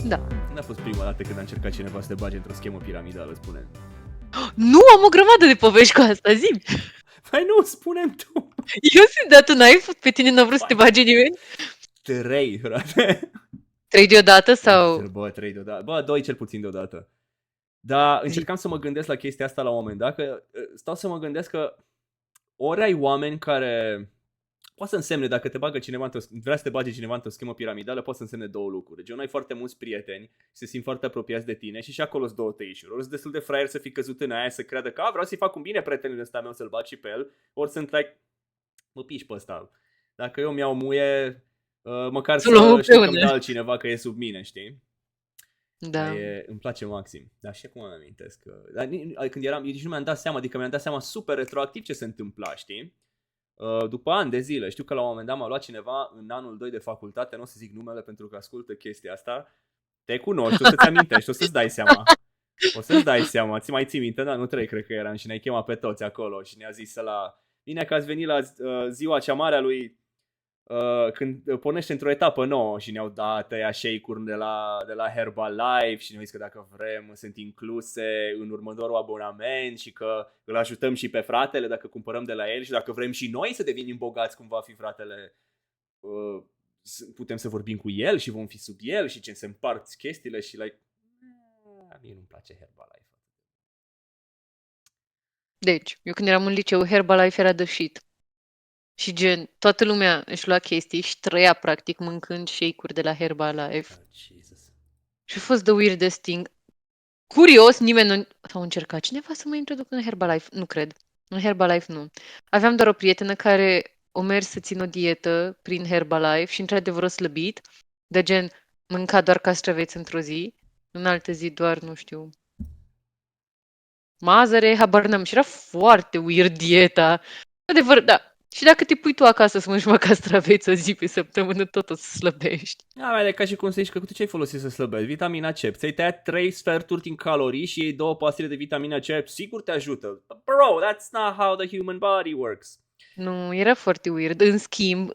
Da. Când a fost prima dată când a încercat cineva să te bage într-o schemă piramidală, spune? Nu, am o grămadă de povești cu asta, zi. Păi nu, spune-mi tu. Eu sunt, dar tu n-ai pe tine, n-a vrut să te bage nimeni? 3, frate. 3 deodată sau... Bă, 3 deodată. Bă, 2 cel puțin deodată. Dar încercam să mă gândesc la chestia asta la un moment dat, că stau să mă gândesc că ori ai oameni care... Poate să însemne, dacă te bagă cineva vrea să te bage cineva într-o schemă piramidală, poate să însemne două lucruri. Gen, ai foarte mulți prieteni, se simt foarte apropiați de tine și acolo sunt două tăișuri. Ori sunt destul de fraier să fii căzut în aia, să creadă că vreau să-i fac un bine prietenul ăsta meu să-l bagi și pe el, ori sunt like, mă piși pe ăsta. Dacă eu mi-au muie, măcar să știu că-mi dă altcineva că e sub mine, știi? Da. Îmi place maxim. Dar și acum îmi amintesc că... Când eram, nici nu mi-am dat seama, adică mi-am dat seama super retroactiv ce se întâmpla, știi? După ani de zile, știu că la un moment dat m-a luat cineva în anul 2 de facultate, nu o să zic numele pentru că ascultă chestia asta, te cunoști, o să-ți amintești, o să-ți dai seama. O să-ți dai seama, ți mai ții minte, dar nu 3 cred că eram și ne-ai chemat pe toți acolo și ne-a zis bine că ați venit la ziua cea mare a lui când pornește într-o etapă nouă și ne-au dat ăia shake-uri de la Herbalife și ne-au zis că dacă vrem sunt incluse în următorul abonament și că îl ajutăm și pe fratele dacă cumpărăm de la el și dacă vrem și noi să devenim bogați cum va fi fratele, putem să vorbim cu el și vom fi sub el și ce se împart chestiile și mie nu-mi place Herbalife. Deci, eu când eram în liceu, Herbalife era the shit. Și gen, toată lumea își lua chestii și trăia practic mâncând shake-uri de la Herbalife. Jesus. Și a fost the weirdest thing. Curios, nimeni nu... Sau încercat cineva să mă introducă în Herbalife? Nu cred. În Herbalife nu. Aveam doar o prietenă care o mers să țină o dietă prin Herbalife și într-adevăr a slăbit. De gen, mânca doar castraveți într-o zi, în altă zi doar, nu știu, mazăre, habar n-am. Și era foarte weird dieta. Adevăr, da. Și dacă te pui tu acasă să mănânci castraveți o zi pe săptămână, tot o să slăbești. Mai de ca și cum să zici că tu ce ai folosit să slăbești? Vitamina C. Ți-ai tăiat 3 sferturi din calorii și iei 2 pastile de vitamina C, sigur te ajută. Bro, that's not how the human body works. Nu, era foarte weird. În schimb,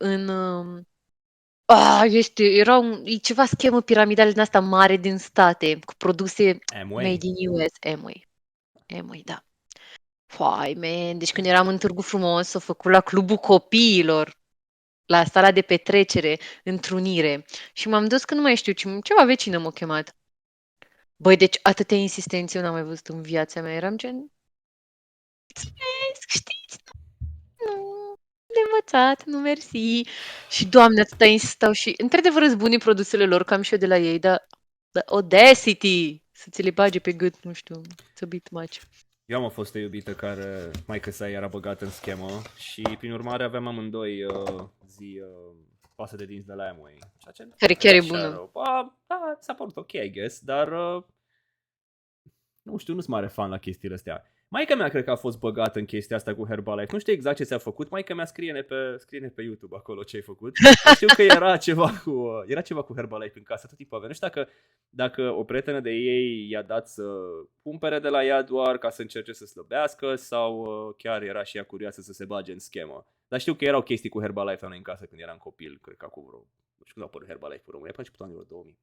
e ceva schemă piramidală din asta mare din state, cu produse Amway. made in US. Amway, da. Fai, man. Deci când eram în Târgu Frumos, s-a făcut la Clubul Copiilor, la sala de petrecere, întrunire. Și m-am dus că nu mai știu, ceva vecină m-a chemat. Băi, deci atâtea insistențe eu n-am mai văzut în viața mea. Eram gen... Mulțumesc, știți? Nu, de învățat, nu mersi. Și, Doamne, atâta insistau și... Într-adevăr, îți bune produsele lor, cam și eu de la ei, dar... The audacity! Să ți le bage pe gât, nu știu, it's a bit much. Eu am fost o iubită care maică sa era băgată în schemă și prin urmare aveam amândoi pasă de dinți de la Amway. Care chiar e bună. Da, s-a părut ok, I guess, dar nu știu, nu sunt mare fan la chestiile astea. Maica mea cred că a fost băgată în chestia asta cu Herbalife. Nu știu exact ce ți-a făcut. Maica mea scrie-ne pe YouTube acolo ce ai făcut. Știu că era ceva cu Herbalife în casă. Tot timpul avea. Nu știu dacă o prietenă de ei i-a dat să cumpere de la ea doar ca să încerce să slăbească sau chiar era și ea curioasă să se bage în schemă. Dar știu că erau chestii cu Herbalife la noi în casă când eram copil. Cred că acum nu știu când a apărut Herbalife în România. Pe începutul anilor 2000.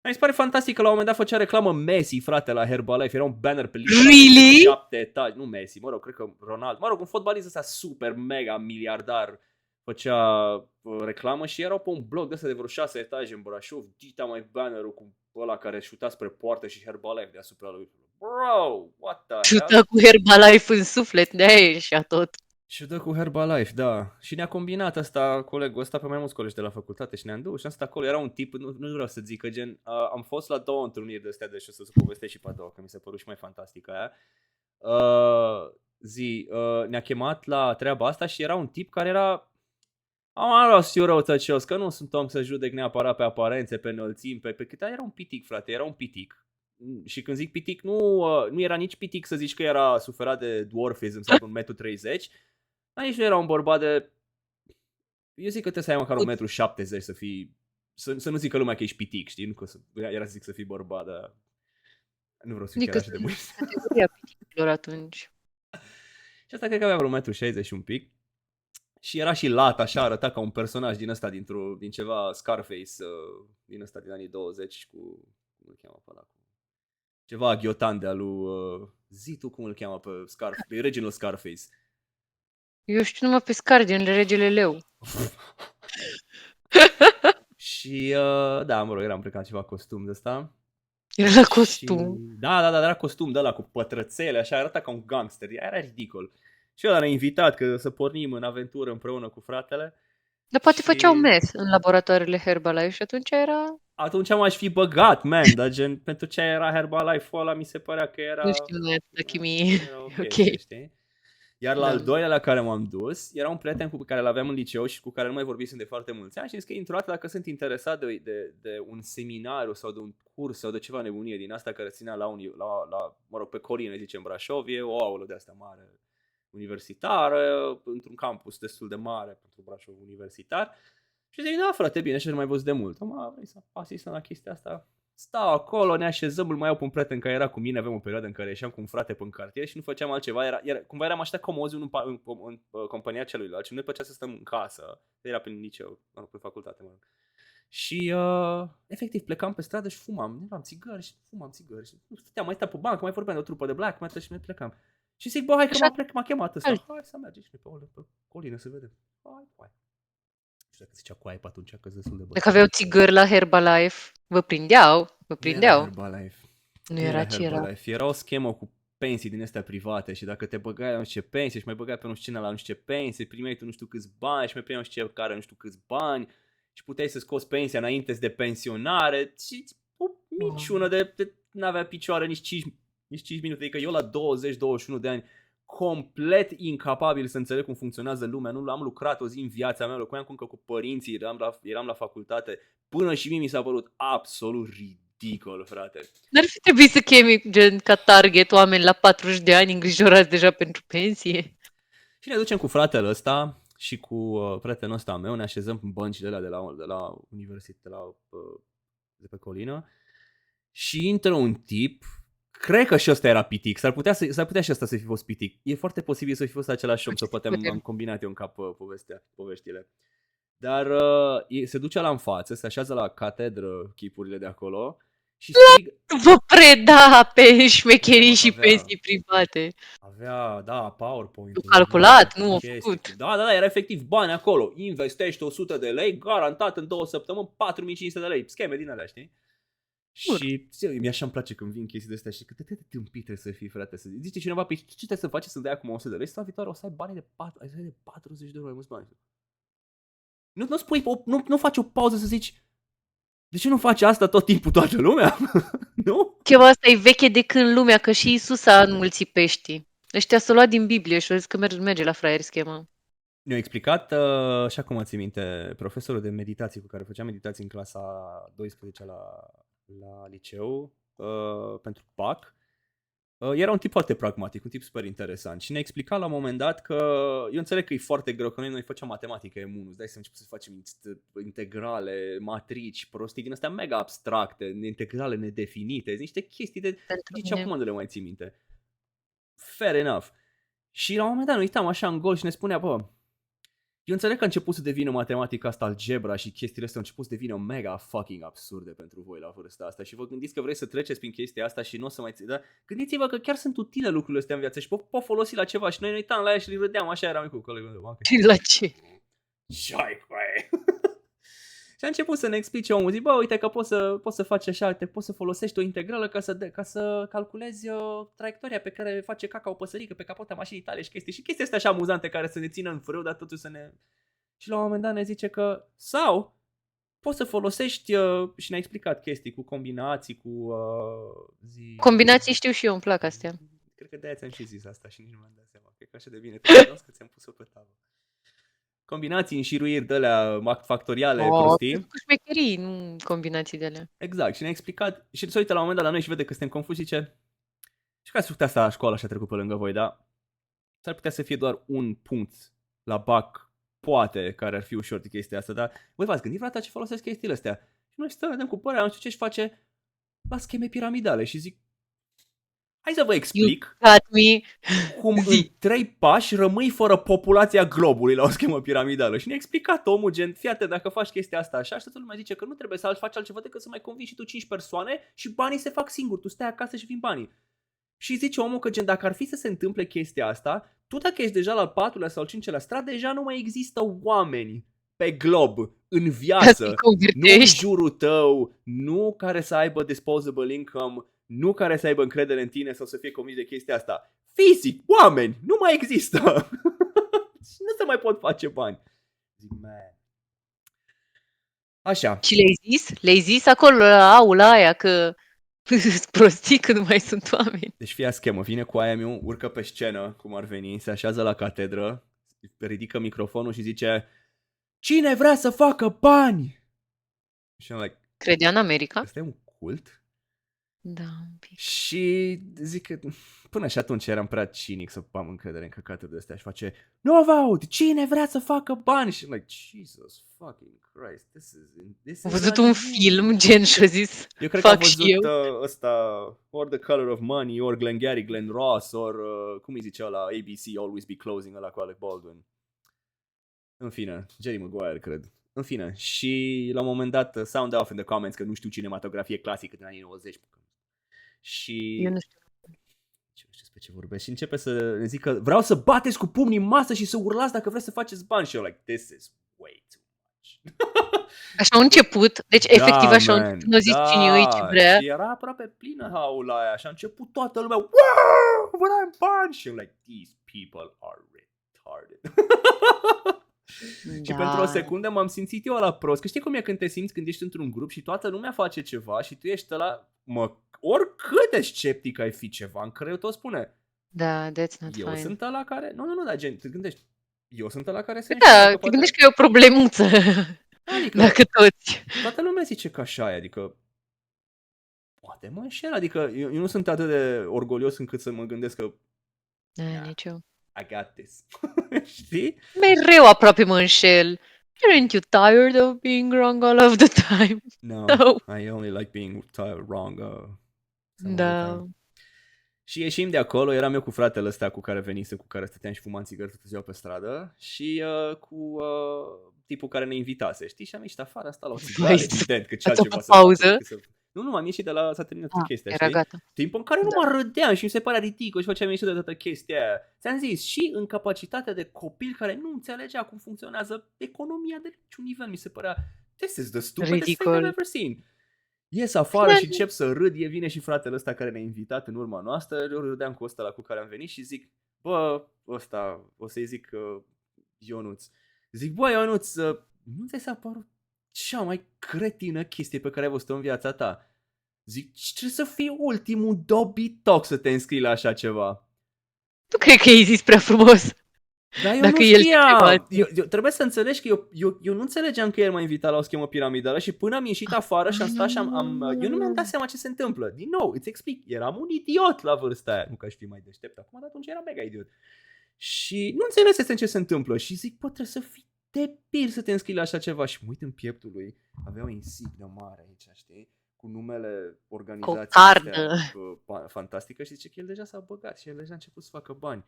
Mi se pare fantastic că la un moment dat făcea reclamă Messi, frate, la Herbalife. Era un banner pe lista Really? 7 etaje. Nu Messi, mă rog, cred că Ronaldo. Mă rog, un fotbalist ăsta super, mega, miliardar făcea reclamă și erau pe un bloc de ăsta de vreo 6 etaje în Brașov. Dita mai bannerul cu ăla care șuta spre poartă și Herbalife deasupra lui. Bro, what the hell? Șută cu Herbalife în suflet, de-aia și tot. Și dă cu Herbalife, da. Și ne-a combinat colegul ăsta pe mai mulți colegi de la facultate și ne-am dus și am stat acolo. Era un tip, nu vreau să zic că gen, am fost la 2 întâlniri de astea, deci o să povestesc și pe a doua, că mi se părut și mai fantastică aia. Ne-a chemat la treaba asta și era un tip care era... Am luat eu răutăcios, că nu sunt om să judec neapărat pe aparențe, pe înălțimi, pe cât era un pitic, frate, era un pitic. Și când zic pitic, nu era nici pitic să zici că era suferat de dwarfism sau 1,30 m. Dar nici nu era un bărbat de... Eu zic că trebuie să ai măcar 1,70 m să fii... Să nu zică lumea că ești pitic, știi? Nu că era să zic să fii bărbat, dar... Nu vreau să fiu chiar așa de mult. Categoria piticilor atunci. Și asta cred că avea vreo 1,60 m și un pic. Și era și lat, așa, arăta ca un personaj din ăsta, din ceva Scarface, din ăsta din anii 20 cu, cum îl cheamă pe ăla, ceva aghiotan de-a lui, zi tu cum îl cheamă pe Scarface, reginul Scarface. Eu știu numai pe Scar din Regele Leu. Și, da, mă rog, eram plecat ceva costum de ăsta. Era la Și, costum. da, era costum de ăla cu pătrățele, așa, arăta ca un gangster, era ridicol. Și ăla ne-a invitat că să pornim în aventură împreună cu fratele. Dar poate făceau Și mes în laboratoarele Herbalife și atunci era... atunci m-aș fi băgat, man, dar gen, pentru ce era Herbalife-ul ăla, mi se părea că Nu era, știu noi atâta chimie. era o Ok. chestie, știi? Iar la Da. al doilea la care m-am dus, era un prieten cu care l-aveam în liceu și cu care nu mai vorbisem de foarte mulți ani și zis că într-o dată dacă sunt interesat de un seminariu sau de un curs sau de ceva nebunie din asta care ținea mă rog, pe Coline, zicem, Brașov, e o aulă de asta mare universitară, într-un campus destul de mare pentru Brașov universitar. Și zic, da, frate, bine, și nu mai văzut de mult. Vrei să asistăm la chestia asta? Stau acolo, ne așezăm, îl mai iau pe un prieten care era cu mine, aveam o perioadă în care ieșeam cu un frate pe cartier și nu făceam altceva, cumva eram așa comozi în compania celuilalt și nu ne plăcea să stăm în casă, era prin liceu, pe facultate, mă rog. Și efectiv plecam pe stradă și fumam, luam țigări și fumam țigări și stăteam, mai stăteam pe bancă, mai vorbeam de o trupă de black metal și ne plecam. Și zic, bă, hai că m-a chemat ăsta, hai să mergem și pe colină să vedem. Hai. Nu știu dacă zicea cu pe atunci, că destul de bătrân. Dacă aveau țigări la Herbalife, vă prindeau. Nu era Herbalife. Nu era ce era. Era o schemă cu pensii din astea private și dacă te băgai la nu știu ce pensie și mai băgai pe nu știu cine la nu știu ce pensie, primeai tu nu știu câți bani și mai primeai nu știu ce care nu știu câți bani și puteai să scoți pensia înainte de pensionare și o minciună de n-avea picioare nici 5 minute, adică eu la 20-21 de ani complet incapabil să înțeleg cum funcționează lumea, nu am lucrat o zi în viața mea, locuiam încă cu părinții, eram la facultate, până și mie mi s-a părut absolut ridicol, frate. N-ar fi trebuit să chemi gen ca target oameni la 40 de ani îngrijorați deja pentru pensie? Și ne ducem cu fratele ăsta și cu prietenul ăsta meu, ne așezăm în băncile alea de la universitate, de pe colină și intră un tip. Cred că și ăsta era pitic, s-ar putea și ăsta să fi fost pitic. E foarte posibil să fi fost același om, să poate am combinat eu în cap poveștile. Dar se duce la în față, se așează la catedră chipurile de acolo și strigă... Vă preda pe șmecherii și pensii private. Avea, da, PowerPoint. Nu calculat, nu a făcut. Da, era efectiv bani acolo. Investești 100 de lei, garantat în 2 săptămâni 4500 de lei. Scheme din alea, știi? Și mi așa îmi place când vin chestii de astea și cât de tâmpit trebuie să fii, frate. Să zice cineva, pe ce trebuie să faci să dai acum 100 de lei? Sau viitoare o să ai banii de 40 de euro mai mulți bani. Nu faci o pauză să zici, de ce nu faci asta tot timpul toată lumea? Nu? Cheva asta e veche de când lumea, că și Iisus a înmulțit peștii. Ăștia s-au luat din Biblie și au zis că merge la fraier schema. Ne-a explicat, așa cum ți minte, profesorul de meditații cu care făceam meditații în clasa 12 la liceu, pentru PAC, era un tip foarte pragmatic, un tip super interesant și ne-a explicat la un moment dat că eu înțeleg că e foarte greu, că noi făceam matematică E1, îți dai să începem să facem integrale, matrici, prostii din astea mega abstracte, integrale nedefinite, niște chestii de nici acum nu le mai ții minte. Fair enough. Și la un moment dat ne uitam așa în gol și ne spunea, bă, eu înțeleg că a început să devină matematica asta, algebra și chestiile astea au început să devină mega fucking absurde pentru voi la vârsta asta și vă gândiți că vrei să treceți prin chestia asta și nu o să mai... Dar gândiți-vă că chiar sunt utile lucrurile astea în viață și pot folosi la ceva și noi ne uitam la ea și le râdeam, așa eram cu colegul meu. Și la ce? Ce-ai cu aia? Și a început să ne explice omul, zic, bă, uite că poți să faci așa, poți să folosești o integrală ca să calculezi traiectoria pe care face caca o păsărică pe capota mașinii tale și chestii astea așa amuzante care să ne țină în frâu, dar totuși să ne... Și la un moment dat ne zice că, sau, poți să folosești, și ne-a explicat chestii cu combinații, cu... Combinații știu și eu, îmi plac astea. Cred că de-aia ți-am și zis asta și nici nu mi-am dat seama, cred că așa de bine te că ți-am pus-o pe tavă. Combinații, înșiruiri de alea factoriale, prostii. Cu șmecherii, nu combinații de alea. Exact. Și ne-a explicat și se uită la un moment dat la noi și vede că suntem confuzi și zice, și ca să putea asta la școală și a trecut pe lângă voi, da? S-ar putea să fie doar un punct la BAC, poate, care ar fi ușor de chestia asta, dar voi v-ați gândit, frate, ce folosesc chestiile astea? Și noi stăm, ne dăm cu părerea, nu știu ce și face la scheme piramidale și zic, Hai să vă You explic got me. cum în Zi. 3 pași rămâi fără populația globului la o schemă piramidală. Și ne-a explicat omul, gen, fii atent, dacă faci chestia asta așa, și toată lumea zice că nu trebuie să faci altceva decât să mai convingi și tu 5 persoane și banii se fac singuri, tu stai acasă și vin banii. Și zice omul că, gen, dacă ar fi să se întâmple chestia asta, tu dacă ești deja la al 4-lea sau al 5-lea strat, deja nu mai există oameni pe glob, în Ca să-i viață, nu în convertești. jurul tău, nu care să aibă disposable income, nu care să aibă încredere în tine sau să fie convins de chestia asta. Fizic, oameni, nu mai există. Și nu se mai pot face bani. Zic, man. Așa. Și le-ai zis? Le-ai zis acolo la aula aia că sunt prostii că nu mai sunt oameni. Deci fie schemă, vine cu aia meu, urcă pe scenă, cum ar veni, se așează la catedră, ridică microfonul și zice: cine vrea să facă bani? Și am like, Credea în America? ăsta e un cult? Da, un pic. Și zic că până și atunci eram prea cinic să am încredere în căcaturi de astea și face: nu vă aud, cine vrea să facă bani? Și I'm like, Jesus fucking Christ, this Am is văzut un unreal. film, gen, și-a zis, Eu cred că am fac și văzut eu. ăsta, or The Color of Money, or Glengarry Glen Ross, or cum îi zicea la ABC, Always Be Closing, ăla cu Alec Baldwin. În fine, Jerry Maguire, cred. În fine, și la un moment dat sound off in the comments că nu știu cinematografie clasică din anii 90. Și Eu nu știu. nu știu despre ce vorbesc și începe să ne zică: vreau să bateți cu pumnii în masă și să urlați dacă vreți să faceți bani. Și eu like, this is way too much. Așa au început, deci efectiv așa au început, nu zis cine îi ce vrea. Și era aproape plină haula aia și a început toată lumea: wow, vrem bani. Și eu like, these people are retarded. Și pentru o secundă m-am simțit eu la prost. Că știi cum e când te simți când ești într-un grup și toată lumea face ceva și tu ești ăla, oricât de sceptic ai fi ceva, în care eu tot spune: Da, that's not eu fine. sunt ăla care... Nu, dar gen, te gândești, eu sunt ăla care se Da, te gândești că e o problemuță. Adică, dacă toți. toată lumea zice că așa e, adică poate mă înșel, adică eu nu sunt atât de orgolios încât să mă gândesc că Nici eu. I got this. Știi? Mereu aproape mă înșel. Aren't you tired of being wrong all of the time? No, No. I only like being wrong. Some of the Da. time. Și ieșim de acolo, eram eu cu fratele ăsta cu care venise, cu care stăteam și fumam țigări toată ziua pe stradă și cu tipul care ne invitase, știi? Și am ieșit afară, asta la o țigară, evident, că ce ați altceva făcut să fac pauză? decât să... Nu, am ieșit de la, s-a terminat chestia, Era știi? gata. Timp în care nu mă râdeam și mi se părea ridicol și făceam ieșit de toată chestia aia. Ți-am zis, și în capacitatea de copil care nu înțelegea cum funcționează economia de niciun nivel, mi se părea, this is the stupidest thing I've ever seen. Ies afară și încep să râd, vine și fratele ăsta care ne-a invitat în urma noastră, eu râdeam cu ăsta la cu care am venit și zic: bă, ăsta, o să-i zic Ionuț. Zic: bă, Ionuț, nu ți s-a părut cea mai cretină chestie pe care ai văzut-o în viața ta? Zic: trebuie să fii ultimul dobitoc să te înscrii la așa ceva. Tu cred că ai zis prea frumos. Dar eu Dacă nu el știam. Eu trebuie să înțelegi că eu nu înțelegeam că el m-a invitat la o schemă piramidală și până am ieșit afară și am stat și eu nu mi-am dat seama ce se întâmplă. Din nou, îți explic, eram un idiot la vârsta aia. Nu că aș fi mai deștept acum, dar atunci eram mega idiot. Și nu înțelesesem ce se întâmplă și zic: bă, trebuie să fii debil să te înscrii la așa ceva. Și mă uit în pieptul lui, avea o insignă mare aici, știi? Cu numele organizației astea fantastică și zice că el deja s-a băgat și el deja a început să facă bani.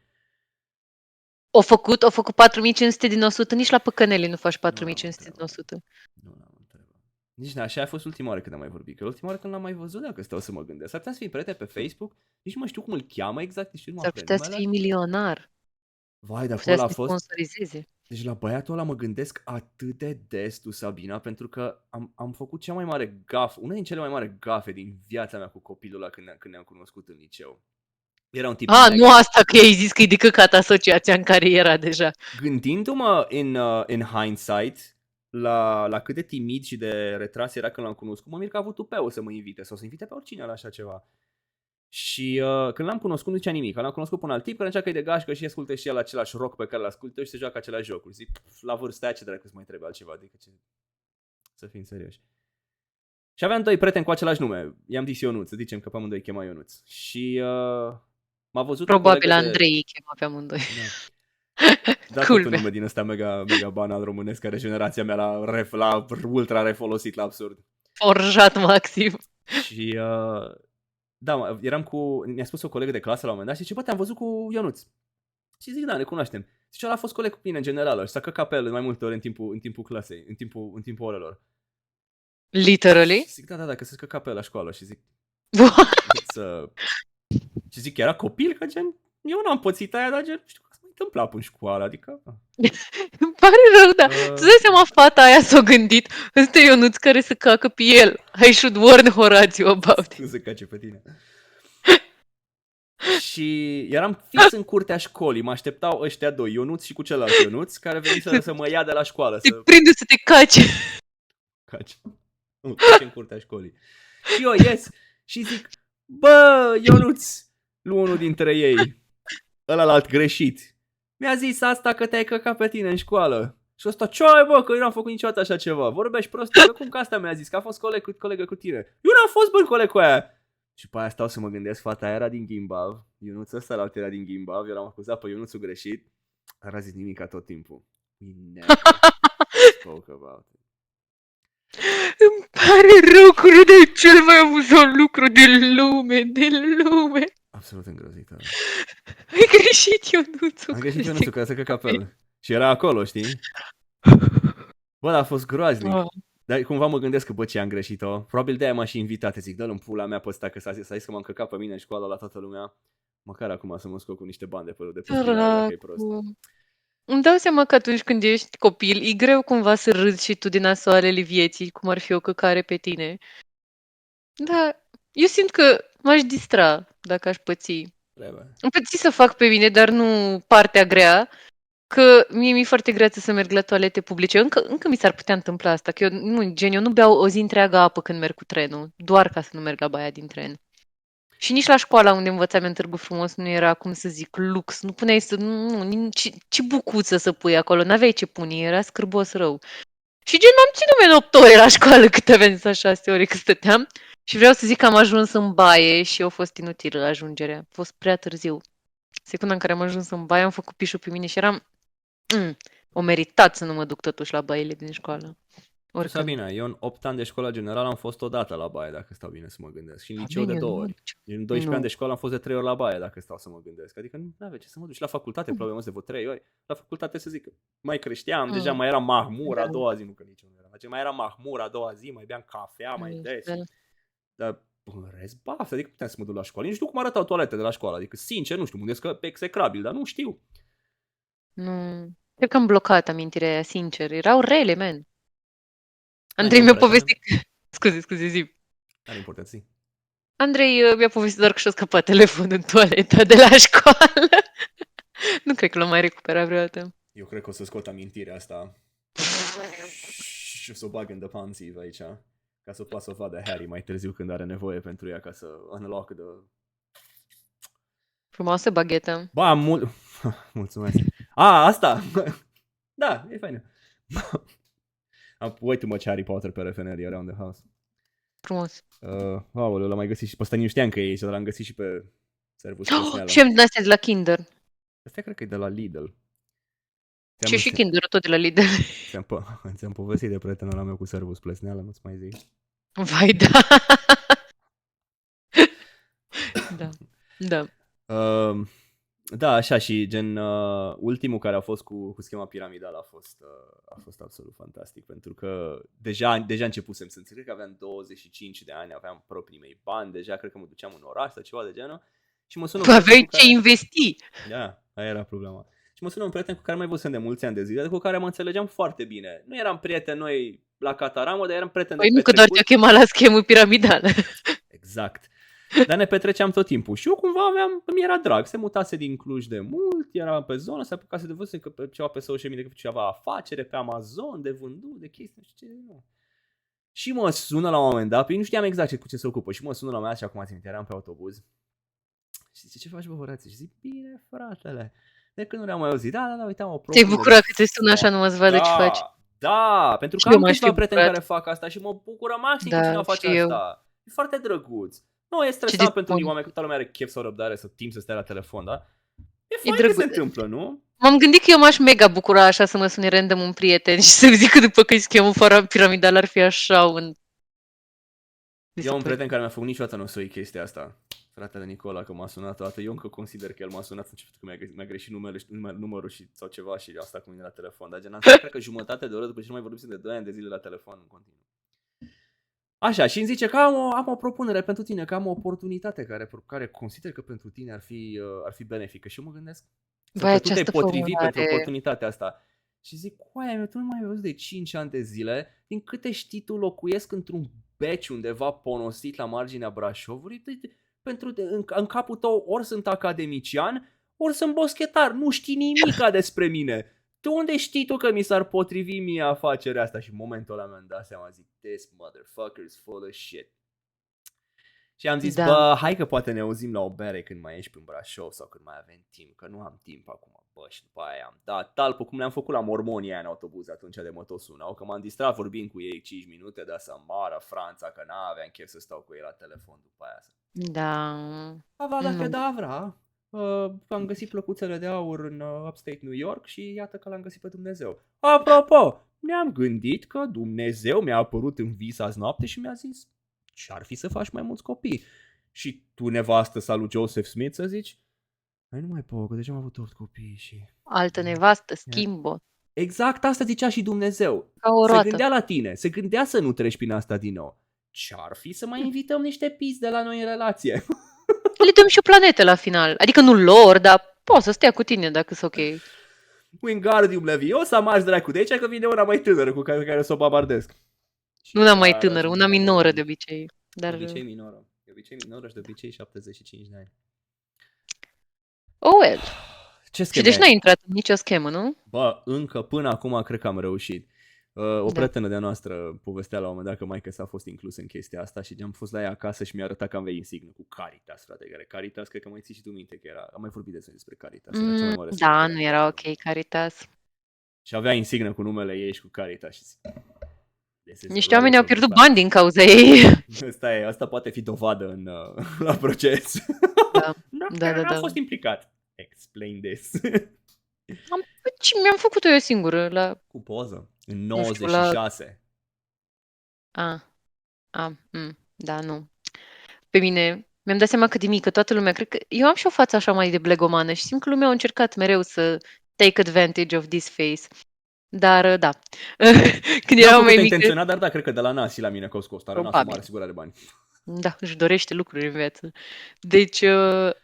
O făcut 4500 din 100, nici la păcănele nu faci 4500 din 100. Nu l-am întrebat. Nici așa a fost ultima oară când am mai vorbit. Că ultima oară când l-am mai văzut, dacă stau să mă gândesc. S-ar putea să fii prieten pe Facebook, nici nu mai știu cum îl cheamă exact, nici nu S-ar putea să fii milionar. Vai, dar putea ăla a să fost... sponsorizeze. Deci la băiatul ăla mă gândesc atât de des, tu, Sabina, pentru că am făcut cea mai mare gafă, una din cele mai mari gafe din viața mea cu copilul ăla când ne-am cunoscut în liceu. Era un tip... nu asta că ai zis că e de căcat asociația în care era deja. Gândindu-mă in hindsight la cât de timid și de retras era când l-am cunoscut, mă mir că a avut tupeu să mă invite sau să invite pe oricine la așa ceva. Și când l-am cunoscut nu zicea nimic. L-am cunoscut pe un alt tip care încearcă de gașcă și ascultă și el același rock pe care l-ascultă și se joacă același jocuri. Zic, la vârsta aia ce dracu să mai trebuie altceva decât să fim serioși. Și aveam doi prieteni cu același nume. I-am zis Ionuț, să zicem că pe amândoi chema Ionuț. Și m-a văzut probabil Andrei îi chema pe amândoi. Da, tot un nume din ăsta mega banal românesc, care generația mea la ultra refolosit la absurd. Forjat maxim. Și Da, mi-a spus o colegă de clasă la un moment dat și zice, bă, te-am văzut cu Ionuț. Și zic, da, ne cunoaștem. Zice, ăla a fost coleg cu mine în generală și s-a căcat pe el mai multe ori în timpul clasei, în timpul orelor. Literally? Și zic, da, că se căca pe el la școală și zic, What? și zic, era copil, că gen, eu n-am pățit aia, dar gen, știu că se mai întâmpla în școală, adică... Îmi pare rău, dar tu dai seama, fata aia s-a gândit, ăsta e Ionuț care se cacă pe el. I should warn Horatio about it. Nu se cace pe tine. Și eram fix în curtea școlii, mă așteptau ăștia doi, Ionuț și cu celălalt Ionuț, care veniseră să mă ia de la școală. Te prinde să te caci. Caci. Nu, caci în curtea școlii. Și eu ies și zic, bă, Ionuț, lui unul dintre ei, ălalt greșit, mi-a zis asta că te-ai căcat pe tine în școală. Și ăsta, ce ai, bă, că eu n-am făcut niciodată așa ceva. Vorbești prost, că cum că asta mi-a zis, că a fost colegă cu tine. Eu n-am fost, bă, coleg cu aia. Și pe aia stau să mă gândesc, fata aia era din Gimbav, Ionuț ăsta la era din Gimbav, eu l-am acuzat pe Ionuțul greșit, dar a zis nimica tot timpul. We never spoke about it. Îmi pare rău că nu e cel mai amuzant lucru din lume. Absolut îngrozitor. Ai greșit, Ionuțul. Am greșit Ionuțul că se căca pe el. Și era acolo, știi? Bă, dar a fost groaznic. Dar cumva mă gândesc că, bă, ce am greșit-o. Probabil de-aia m-a și invitat. Zic, dă-l în pula mea pe ăsta, că s-a zis că m-am căcat pe mine în școală la toată lumea. Măcar acum să mă scot cu niște bani de părul de pe spinare, dacă e prost. Îmi dau seama că atunci când ești copil, e greu cumva să râzi și tu din nasoalele vieții, cum ar fi o căcare pe tine. Da, eu simt că m-aș distra dacă aș păți. Trebuie. Îmi păți să fac pe mine, dar nu partea grea, că mie mi-e foarte grea să merg la toalete publice. Încă mi s-ar putea întâmpla asta, că eu nu beau o zi întreagă apă când merg cu trenul, doar ca să nu merg la baia din tren. Și nici la școala unde învățam în Târgu Frumos nu era, cum să zic, lux. Nu puneai să... ce bucuță să pui acolo, n-aveai ce pune, era scârbos rău. Și gen m-am ținut 8 ore la școală cât aveam să 6 ore cât stăteam. Și vreau să zic că am ajuns în baie și a fost inutilă ajungerea. A fost prea târziu. Secunda în care am ajuns în baie am făcut pișul pe mine și eram... o meritat să nu mă duc totuși la baile din școală. Sabina, eu în 8 ani de școală generală am fost odată la baie, dacă stau bine să mă gândesc. Și în liceu de 2 ori. În 12 ani de școală am fost de 3 ori la baie, dacă stau să mă gândesc. Adică nu avea ce să mă duc. Și la facultate probabil de vreo 3 ori. La facultate să zic că mai creșteam, deja mai era mahmur a doua zi, nu că nici nu era. Mai era mahmur a doua zi, mai beam cafea, mai des. Dar în rest, baf, adică puteam să mă duc la școală. Nici nu știu cum arătau toalete de la școală. Adică, sincer, nu știu, mă gândesc că execrabil, dar nu știu. Nu. Cred că am blocat amintirea aia, sincer. Erau rele, man. Andrei mi-a povestit... Scuze, zi. Are importanță. Andrei mi-a povestit doar că și-a scăpat telefonul în toaletă de la școală. Nu cred că l-am mai recuperat vreodată. Eu cred că o să scot amintirea asta și o să o bag în the pansive aici, ca să poată să o vadă Harry mai târziu când are nevoie pentru ea, ca să unlock the... Frumoasă baghetă. Ba, mulțumesc. Asta! Da, e faină. Am way too much Harry Potter pe referenării around the house. Frumos. Aoleu, l-am mai găsit și pe ăsta, nu știam că e aici, dar l-am găsit și pe Servus Plesneala. Și am din astea de la Kinder. Asta cred că e de la Lidl. Și Kinder tot de la Lidl. Ți-am povestit de prietenul ăla meu cu Servus Plesneala, nu-ți mai zic. Vai, da. Da. Da, așa, și gen ultimul care a fost cu schema piramidală a fost absolut fantastic, pentru că deja începusem să înțeleg că aveam 25 de ani, aveam proprii mei bani, deja cred că mă duceam în oraș sau ceva de genul și mă sună aveai ce investi. Da, aia era problema. Și mă sună un prieten cu care mai văzusem de mulți ani de zile, cu care mă înțelegeam foarte bine. Nu eram prieteni noi la Cataramă, dar eram prieteni de petrecut. Nu că doar te-a chemat la schemă piramidală. Exact. Dar ne petreceam tot timpul și eu cumva mi era drag, se mutase din Cluj de mult, era pe zonă, se apucase de văzut că ceva pe social media, că ceva afacere pe Amazon, de vândut, de chestii, nu știu ce, nu. Și mă sună la un moment dat, eu nu știam exact cu ce se ocupă și mă sună la un moment dat și acum țin minte, eram pe autobuz și zice, ce faci bă, Horațiu? Și zic, bine, fratele, de când nu le-am mai auzit, da, uite, am o te-ai bucurat că te sună așa numai să vadă ce faci. Da, pentru că am câțiva prieteni care fac asta și mă bucură maxim că cineva face asta. E foarte drăguț. Nu, e stresant pentru unii oameni, că toată lumea are chef sau răbdare să timp să stea la telefon, da? E fain că se întâmplă, nu? M-am gândit că eu m-aș mega bucura așa să mă sune random un prieten și să-mi zic că după că îi schemă fără piramidal ar fi așa un... Eu am un prieten care mi-a făcut niciodată nu o să iei chestia asta. Fratele Nicola că m-a sunat toată. Eu încă consider că el m-a sunat început că mi-a greșit numărul și, sau ceva și asta cu mine la telefon. Dar gen am stat, cred că jumătate de oră după ce nu mai vorbim de 2 ani de zile la telefon în continuu. Așa, și îmi zice că am o propunere pentru tine, că am o oportunitate care consider că pentru tine ar fi benefică. Și eu mă gândesc sau Băi, că tu te-ai această potrivit pentru formulare... oportunitatea asta. Și zic, coaia mea, tu nu mai ai văzut de 5 ani de zile, din câte știi tu locuiesc într-un beci undeva ponosit la marginea Brașovului, în capul tău ori sunt academician, ori sunt boschetar, nu știi nimica despre mine. De unde știi tu că mi s-ar potrivi mie afacerea asta? Și în momentul ăla mi-am dat seama, zic, this motherfucker is full of shit. Și am zis, Da, bă, hai că poate ne auzim la o bere când mai ești prin Brașov sau când mai avem timp, că nu am timp acum, bă, și după aia am dat talpul cum le-am făcut la mormonii aia în autobuz atunci de mă tot sunau, că m-am distrat vorbind cu ei 5 minute, dar să mară Franța, că n-aveam chef să stau cu ei la telefon după aia. da, Avada nu. Kedavra, am găsit plăcuțele de aur în upstate New York și iată că l-am găsit pe Dumnezeu. Apropo, ne-am gândit că Dumnezeu mi-a apărut în vis azi noapte și mi-a zis, ce-ar fi să faci mai mulți copii? Și tu, nevastă sa lui Joseph Smith, să zici, ai nu mai pot, că deja am avut 8 copii și... Altă nevastă, schimbo, Exact asta zicea și Dumnezeu. ca o Se roată. gândea la tine, se gândea să nu treci prin asta din nou. Ce-ar fi să mai invităm niște pis de la noi în relație? Le dăm și o planetă la final. Adică nu lor, dar poți să stea cu tine dacă sunt ok. Wingardium Leviosa, marș dracu de aici că vine una mai tânără cu care să o babardesc. Una mai tânără, una minoră de obicei. Dar... De obicei minoră. De obicei minoră și de obicei 75 de ani. Oh, well. Ce Și scheme deci ai? n-ai intrat în nicio schemă, nu? Bă, încă până acum cred că am reușit. O Da. prietenă de-a noastră povestea la un moment dat că maică s-a fost inclus în chestia asta și am fost la ea acasă și mi-a arătat că aveam insignă cu Caritas, frate, care Caritas, cred că mai ții și tu minte că era, am mai vorbit despre Caritas, era cea mai mare Da, sfârșire. nu era ok, Caritas. Și avea insignă cu numele ei și cu Caritas și zic, Niște oameni au pierdut bani din cauza ei. Asta poate fi dovadă la proces. Da, Chiar da. n-am fost implicat. Explain this. Și mi-am făcut-o eu singură la... Cu poză. În Nu știu, la... 96. Da, nu. Pe mine, mi-am dat seama că de mică toată lumea, cred că eu am și o față așa mai de blegomană și simt că lumea a încercat mereu să take advantage of this face. Dar, da, când Nu am eram făcut mai mică, intenționat, dar da, cred că de la nas și la mine că au scos. Dar nasul probabil. mare, sigur are bani. Da, își dorește lucruri în viață. Deci,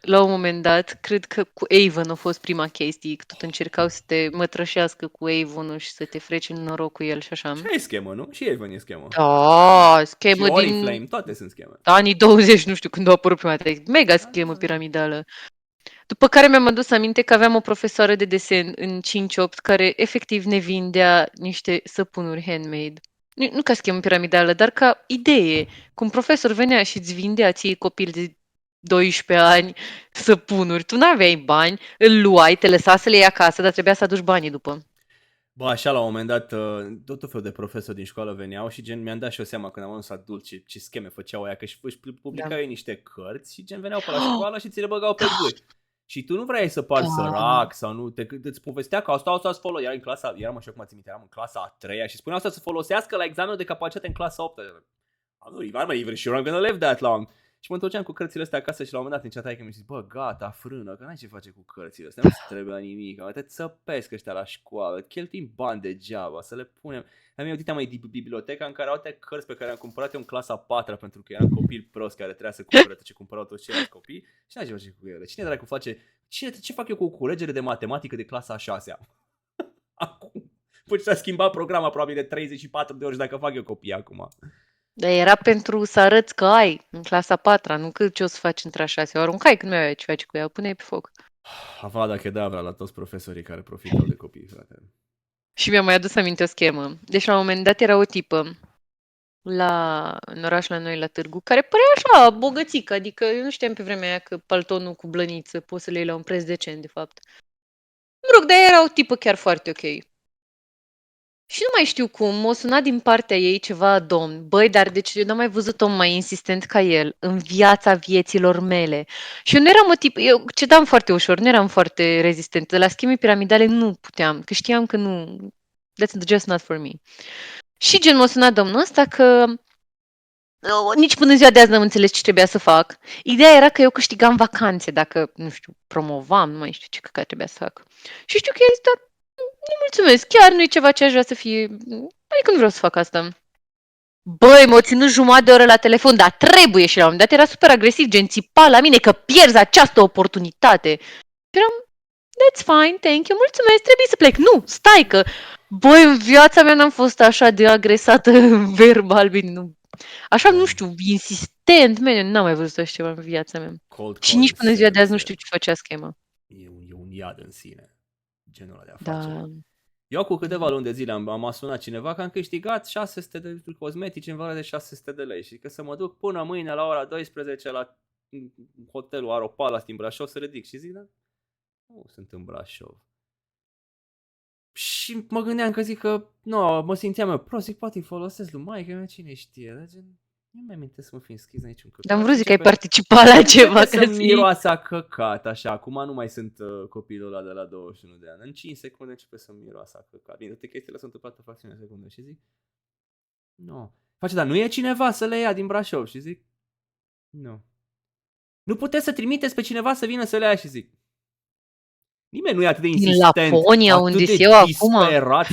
la un moment dat, cred că cu Avon a fost prima chestie, că tot încercau să te mătrășească cu Avon-ul și să te freci în noroc cu el și așa. Și e schemă, nu? Și Avon e schemă. Da, Și schemă din Oriflame, toate sunt scheme. anii 20, nu știu când a apărut prima dată. Mega schemă piramidală. După care mi-am adus aminte că aveam o profesoară de desen în 5-8 care efectiv ne vindea niște săpunuri handmade. Nu ca schemă piramidală, dar ca idee. Cum profesor venea și îți vindea ție copil de 12 ani săpunuri. Tu n-aveai bani, îl luai, te lăsa să le iei acasă, dar trebuia să aduci banii după. Bă, așa la un moment dat, tot felul de profesori din școală veneau și gen mi-am dat și eu seama când am ajuns adult ce scheme făceau aia, că își publicau ei niște cărți și gen veneau pe la școală și ți le băgau pe gât. Și tu nu vrei să pari sărac sau nu, îți povestea că asta să folosească, iar în clasa, eram așa cum ți minte, eram în clasa a 3-a și spuneau asta să folosească la examenul de capacitate în clasa 8-a. I'm sure I'm gonna live that long. Și mă întorceam cu cărțile astea acasă și la un moment dat în cea taică mi-a zis, bă, gata, frână, că n-ai ce face cu cărțile astea, nu-ți trebuie la nimic, te țăpesc ăștia la școală, cheltuim bani degeaba, să le punem. Am eu dita mai biblioteca în care au alte cărți pe care am cumpărat eu în clasa 4-a pentru că eram copil prost care trebuia să cumpere tot ce cumpărau toți ceilalți copii și n-ai ce face cu ele. Cine dracu face, ce fac eu cu o culegere de matematică de clasa 6-a? Acum. Păi s-a schimbat programa probabil de 34 de ori dacă fac eu copii acum. Dar era pentru să arăți că ai în clasa 4-a, nu că ce o să faci între a 6-a. Aruncai când mai aveai ce faci cu ea, pune pe foc. Avada Kedavra la toți profesorii care profitau de copii, frate. Și mi-am mai adus aminte o schemă. Deci la un moment dat era o tipă în oraș la noi, la Târgu, care părea așa bogățică, adică eu nu știam pe vremea aia că paltonul cu blăniță poți să le iei la un preț decent, de fapt. Mă rog, dar era o tipă chiar foarte ok. Și nu mai știu cum, m-a sunat din partea ei ceva domn. Băi, dar deci eu n-am mai văzut om mai insistent ca el în viața vieților mele. Și eu nu eram o tip, eu cedam foarte ușor, nu eram foarte rezistentă. La scheme piramidale nu puteam, că știam că nu, that's just not for me. Și gen m-a sunat domnul ăsta că Nici până în ziua de azi n-am înțeles ce trebuia să fac. Ideea era că eu câștigam vacanțe dacă, nu știu, promovam, nu mai știu ce căcat trebuia să fac. Și știu că i-a zis, "Da, nu mulțumesc, chiar nu e ceva ce aș vrea să fie, adică nu vreau să fac asta." Băi, m-a ținut jumătate de oră la telefon, dar trebuie, și la un moment dat era super agresiv, gen țipa la mine că pierzi această oportunitate. Și eram, that's fine, thank you, mulțumesc, trebuie să plec. Nu, stai că, băi, în viața mea n-am fost așa de agresată verbal, bine, nu. Așa, nu știu, insistent, man, n-am mai văzut așa ceva în viața mea. Cold Și call nici în până în ziua de azi nu serie. știu ce făcea schema. E un iad în sine. Genul ăla de Da. afaceri. Eu cu câteva luni de zile am sunat cineva că am câștigat 600 de cosmetici în valoare de 600 de lei și că să mă duc până mâine la ora 12 la hotelul Aropala din Brașov să ridic. Și zic, da, nu sunt în Brașov. Și mă gândeam că zic că, nu, mă simțeam eu prost, zic, poate îi folosesc lui maică mea, cine știe, dar gen, nu mi aminte să mă fi înscris aici un căcat. Dar am vrut zic că ai participat la ceva. Să miroase a căcat, așa, acum nu mai sunt copilul ăla de la 21 de ani. În 5 secunde începe să miroase a căcat. Bine, toate chestiile s-au întâmplat în fracțiune de secunde și zic, nu. Face, dar nu e cineva să le ia din Brașov și zic, nu. Nu puteți să trimiteți pe cineva să vină să le ia și zic, nimeni nu e atât de Din insistent, Laponia, atât unde de eu acum. disperat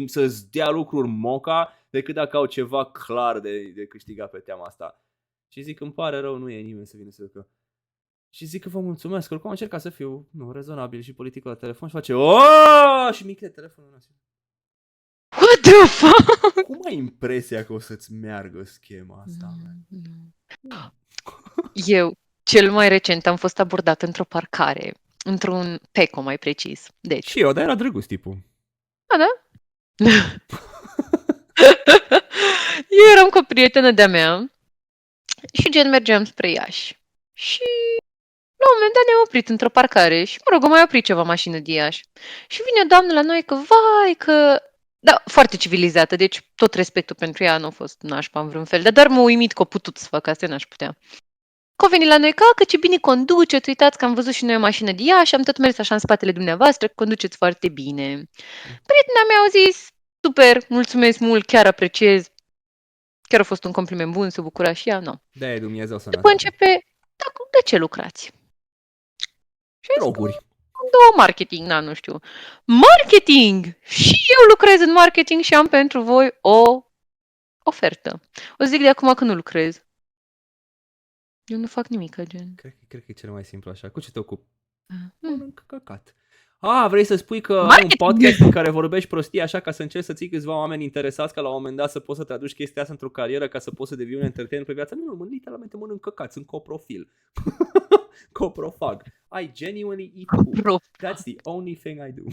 să-ți dea lucruri moca, decât dacă au ceva clar de câștigat pe teama asta. Și zic, îmi pare rău, nu e nimeni să vină să că. Și zic că vă mulțumesc, oricum am încercat să fiu rezonabil și politic la telefon și face "Oooo!" și mic de telefonul ăsta. What the fuck? Cum ai impresia că o să-ți meargă schema asta? Eu, cel mai recent, am fost abordat într-o parcare, într-un Peco mai precis. Deci, Și eu, dar era drăguț tipul. a, da? Eu eram cu o prietenă de-a mea și gen mergeam spre Iași. Și la un moment dat ne-am oprit într-o parcare și, mă rog, o mai oprit ceva mașină de Iași. Și vine o doamnă la noi că, vai, că... Da, foarte civilizată, deci tot respectul pentru ea nu a fost nașpa în vreun fel, dar doar m-a uimit că a putut să facă asta, n-aș putea. Că a venit la noi că ce bine conduceți, uitați că am văzut și noi o mașină de Iași, am tot mers așa în spatele dumneavoastră, că conduceți foarte bine. Prietena mea a zis, super, mulțumesc mult, chiar apreciez, chiar a fost un compliment bun, se bucura și ea, nu. De Dumnezeu să După începe, da, de ce lucrați? Și droguri. două marketing, nu știu. Marketing! Și eu lucrez în marketing și am pentru voi o ofertă. O zic de acum că nu lucrez. Eu nu fac nimic, gen. Cred că e cel mai simplu așa. Cu ce te ocupi? Mm. Mănânc căcat. Vrei să spui că ai un podcast în care vorbești prostii așa ca să încerci să ții câțiva oameni interesați ca la un moment dat să poți să traduci chestia asta într-o carieră ca să poți să devii un entertainer pe viața? Nu, literalmente mănânc căcat, sunt coprofil. Coprofag. I genuinely eat poop. That's the only thing I do.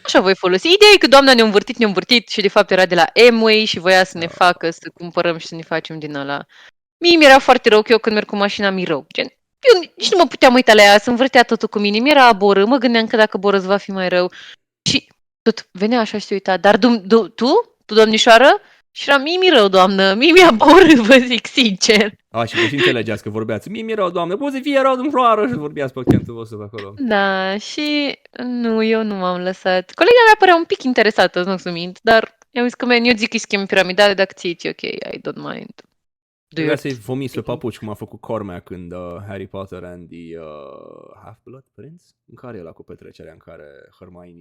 Așa voi folosi. Ideea e că doamna ne-a învârtit și de fapt era de la Amway și voia să ne facă să cumpărăm și să ne facem din ăla. Mie mi-era foarte rău că eu când merg cu mașina mi rău. Gen, eu nici nu mă puteam uita la ea, să învârtea totul cu mine. Mi-era aboră, mă gândeam că dacă boră va fi mai rău. Și tot venea așa și se uita. Dar tu, domnișoară? Și eram, mie mi rău, doamnă, mie mi-a boră, vă zic sincer. Și vă și înțelegeați că vorbeați. Mie mi-e rău, doamne, poți să fie rău, domnișoară, și vorbeați pe accentul vostru pe acolo. Da, și nu, eu nu m-am lăsat. Colega mea părea un pic interesată, nu sunt mint, dar eu zis că, man, eu zic că e scheme piramidale, dacă ți-e ok, I don't mind. Trebuia să-i vomiți pe papuci, cum a făcut Cormea când Harry Potter and the Half-Blood Prince? În care e ăla cu petrecerea în care Hermione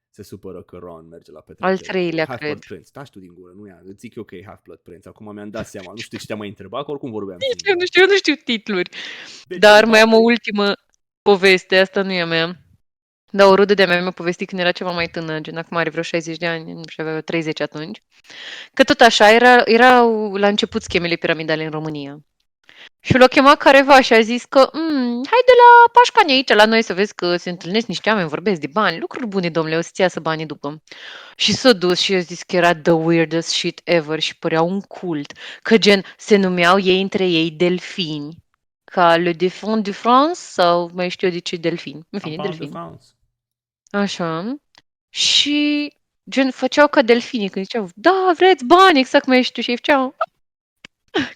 se supără că Ron merge la petrecere? Al treilea, Half-Blood cred. Prince. Taci tu din gură, nu ia. Îți zic eu că e Half-Blood Prince. Acum mi-am dat seama. Nu știu ce te-am mai întrebat, că oricum vorbeam. Eu nu știu titluri. Dar mai am o ultimă poveste, asta nu e a mea. Dar o rudă de-a mea mi-a povestit când era ceva mai tânăr, gen acum are vreo 60 de ani, nu știu, avea 30 atunci. Că tot așa erau la început schemele piramidale în România. Și l-a chemat careva și a zis că hai de la Pașcani aici la noi să vezi că se întâlnesc niște oameni, vorbesc de bani, lucruri bune, domnule, o să-ți iasă banii după. Și s-a dus și a zis că era the weirdest shit ever și părea un cult, că gen se numeau ei între ei delfini, ca le Défend de France sau mai știu eu de ce delfin. În fine, delfini. Așa. Și gen făceau ca delfinii când ziceau, da, vreți bani, exact cum ești tu, și ei făceau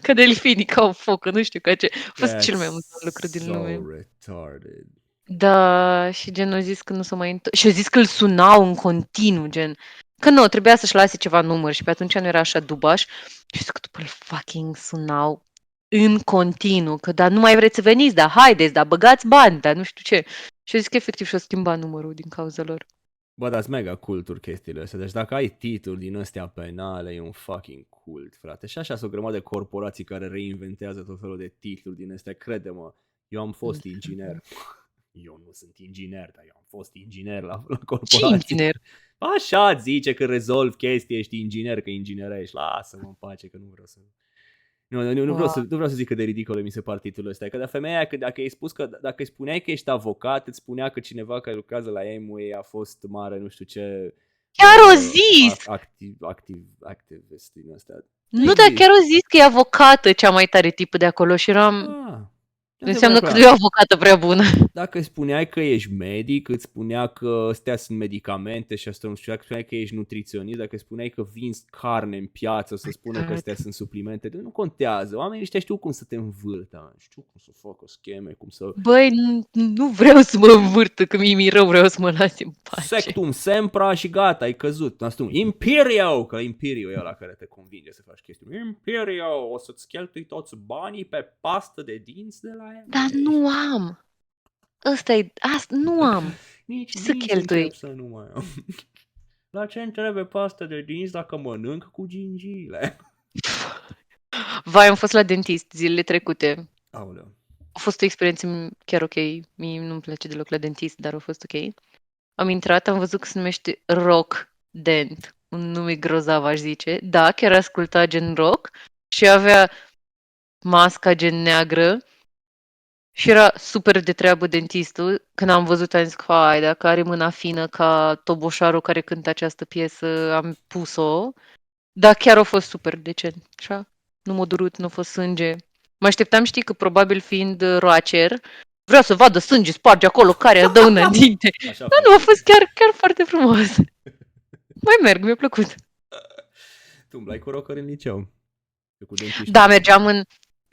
ca delfinii, ca o focă, nu știu, ca ce. A fost cel mai amuzant lucru din lume. Retarded. Da, și gen a zis că nu s-o mai și a zis că îl sunau în continuu, gen. Că nu, trebuia să-și lase ceva număr și pe atunci nu era așa dubaș. Și zic că după îl fucking sunau în continuu, că dar nu mai vreți să veniți, dar haideți, dar băgați bani, dar nu știu ce. Și eu zic că efectiv și-o schimba numărul din cauza lor. Bă, dar mega culturi chestiile astea. Deci dacă ai titluri din astea penale, e un fucking cult, frate. Și așa sunt o grămadă de corporații care reinventează tot felul de titluri din astea. Crede-mă, eu am fost inginer. Eu nu sunt inginer, dar eu am fost inginer la Ce corporație. inginer? Așa zice că rezolv chestii, ești inginer, că inginerești. Lasă-mă în pace, că nu vreau să... Nu Wow. vreau să zic cât de ridicole mi se par titlurile astea. Că de femeia aia, că dacă îi spuneai că ești avocat, îți spunea că cineva care lucrează la Amway a fost mare, nu știu ce, Chiar o zis! activist din astea. Nu Nu, dar chiar există. o zis că e avocată cea mai tare tipă de acolo și eram... Ah, Înseamnă că nu e o avocată prea bună. dacă îți spuneai că ești medic, îți spunea că astea sunt medicamente și asta nu știu, dacă spuneai că ești nutriționist, dacă spuneai că vinzi carne în piață, să spună că astea sunt suplimente, nu contează. Oamenii ăștia știu cum să te învârtă, știu cum să facă scheme, cum să... Băi, nu vreau să mă învârtă, că mi-e rău, vreau să mă lasi în pace. Sectum sempra și gata, ai căzut. Imperio, că Imperio e ăla care te convinge să faci chestii. Imperio, o să-ți cheltui toți banii pe pastă de dinți de la el. Dar nu am. Asta nu am. Nici Ce să dinți cheltui? încep să nu mai am. La ce întrebe pastă de dinți dacă mănânc cu gingiile? Vai, am fost la dentist zilele trecute. Aoleu. A fost o experiență chiar ok. Mie nu-mi place deloc la dentist, dar a fost ok. Am intrat, am văzut că se numește Rock Dent. Un nume grozav, aș zice. Da, chiar asculta gen rock și avea masca gen neagră și era super de treabă dentistul. Când am văzut, am zis că, hai, dacă are mâna fină ca Toboșarul care cântă această piesă, am pus-o. Dar chiar a fost super decent. Așa, nu m-a durut, nu a fost sânge. Mă așteptam, știi, că probabil fiind roacer, vreau să vadă sânge, sparge acolo, care îți dă înainte. Așa Dar nu, a fost chiar foarte frumos. Mai merg, mi-a plăcut. Tu îmblai cu rocker în liceu. Eu cu dentiști. Da, mergeam în...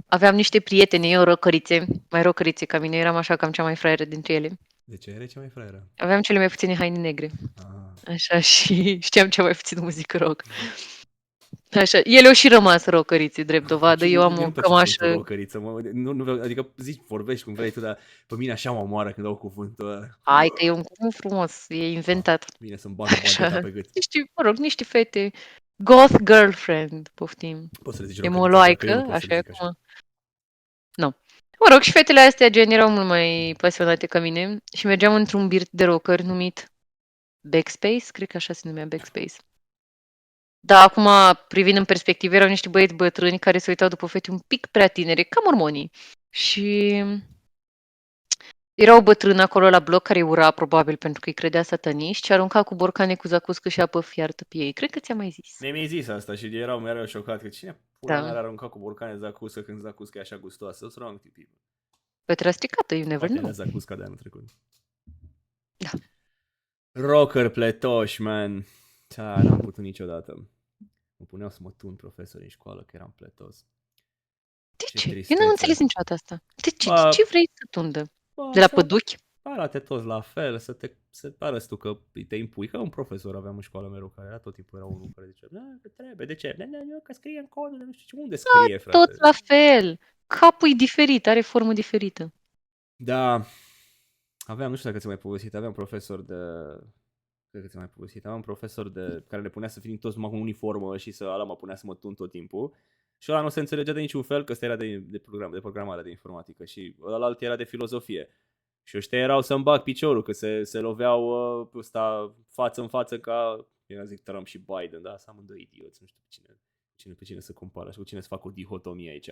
Aveam niște prieteni, eu rocărițe, mai rocărițe ca mine, eram așa cam cea mai fraieră dintre ele. De ce erai cea mai fraieră? Aveam cele mai puține haine negre. Ah. Așa, și știam cea mai puțin muzică rock. Așa, ele au și rămas rocărițe, drept dovadă. Eu am o cămașă... Rockeriță, adică zici, vorbești cum vrei tu, dar pe mine așa mă omoară când dau cuvântul ăla. Hai că e un cuvânt frumos, e inventat. Bine să-mi bagă bagheta pe gât. Niște fete. Goth girlfriend, poftim. Poți să le zici E rockeriță, dacă eu moloaică, nu pot să le așa zic așa. cum... Nu. Mă rog, și fetele astea gen erau mult mai pasionate ca mine și mergeam într-un birt de rocker numit Backspace, cred că așa se numea Backspace. Dar acum, privind în perspectivă, erau niște băieți bătrâni care se uitau după fete un pic prea tinere, ca mormonii. Și era o bătrână acolo la bloc care ura probabil pentru că îi credea sataniști și arunca cu borcane cu zacuscă și apă fiartă pe ei. Cred că ți-am mai zis. Mi-ai zis asta și erau mereu șocat că cine pula mea ar arunca cu borcane zacuscă când zacuscă e așa gustoasă? What's wrong with people? Păi trebuie stricată, you never Poate know. era zacusca de anul trecut. Da. Rocker pletoși, man. N-am putut niciodată. Mă puneau să mă tun profesori în școală că eram pletos. De ce? tristețe. Eu nu am înțeles niciodată asta. De ce vrei să tundă? De la păduchi? Arate toți la fel, să arăți tu că te impui. Că un profesor aveam în școală mereu care era tot timpul era unul care zicea, că trebuie, de ce? Că scrie în codul, nu știu ce, unde scrie, frate? Tot la fel. Capul e diferit, are formă diferită. Da, aveam, nu știu dacă ți-am mai povestit, aveam profesor de... Cred că ți-am mai povestit. Aveam un profesor care ne punea să fim toți numai cu uniformă și ăla mă punea să mă tun tot timpul. Și ăla nu se înțelegea de niciun fel, că ăsta era de programare de informatică și ălalt era de filozofie. Și ăștia erau să-mi bag piciorul, că se loveau ăsta față în față ca, eu zic Trump și Biden, da? Să amândoi idioți, nu știu pe cine să compară și cu cine să fac o dihotomie aici.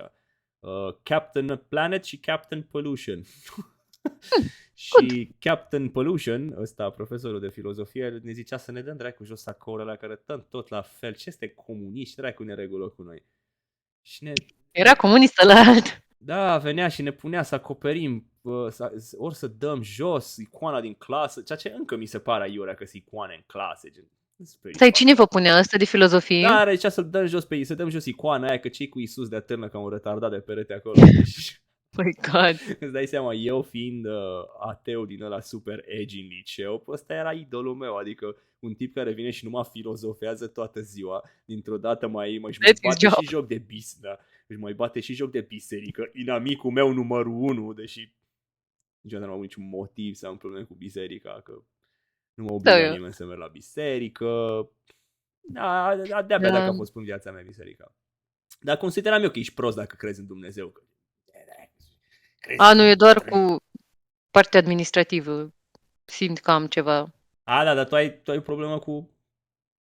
Captain Planet și Captain Pollution. Și Captain Pollution, ăsta, profesorul de filozofie, ne zicea să ne dăm dracu jos acolo, care stăm tot la fel. Ce este comuniști? Dracu ne regulă cu noi. Și Era comunistă la alt. Da, venea și ne punea să acoperim, ori să dăm jos icoana din clasă, ceea ce încă mi se pare aiurea că sunt icoane în clase. Stai, cine vă punea asta de filozofie? Da, zicea să dăm jos icoana aia, că cei cu Isus de atârnă ca un retardat de perete acolo. My God. Îți dai seama, eu fiind ateu din ăla super edgy în liceu, ăsta era idolul meu, adică un tip care vine și numai filozofează toată ziua, dintr-o dată își mai That's his bate job. și joc de își mai bate și joc de biserică, inamicul meu numărul 1, deși niciodată nu am niciun motiv să am probleme cu biserica, că nu mă Da, obliga nimeni să merg la biserică, de-abia dacă a da. fost în viața mea biserica. Dar consideram eu că ești prost dacă crezi în Dumnezeu, că crezi Nu, e în doar cu partea administrativă. Simt că am ceva. Da, dar tu ai o problemă cu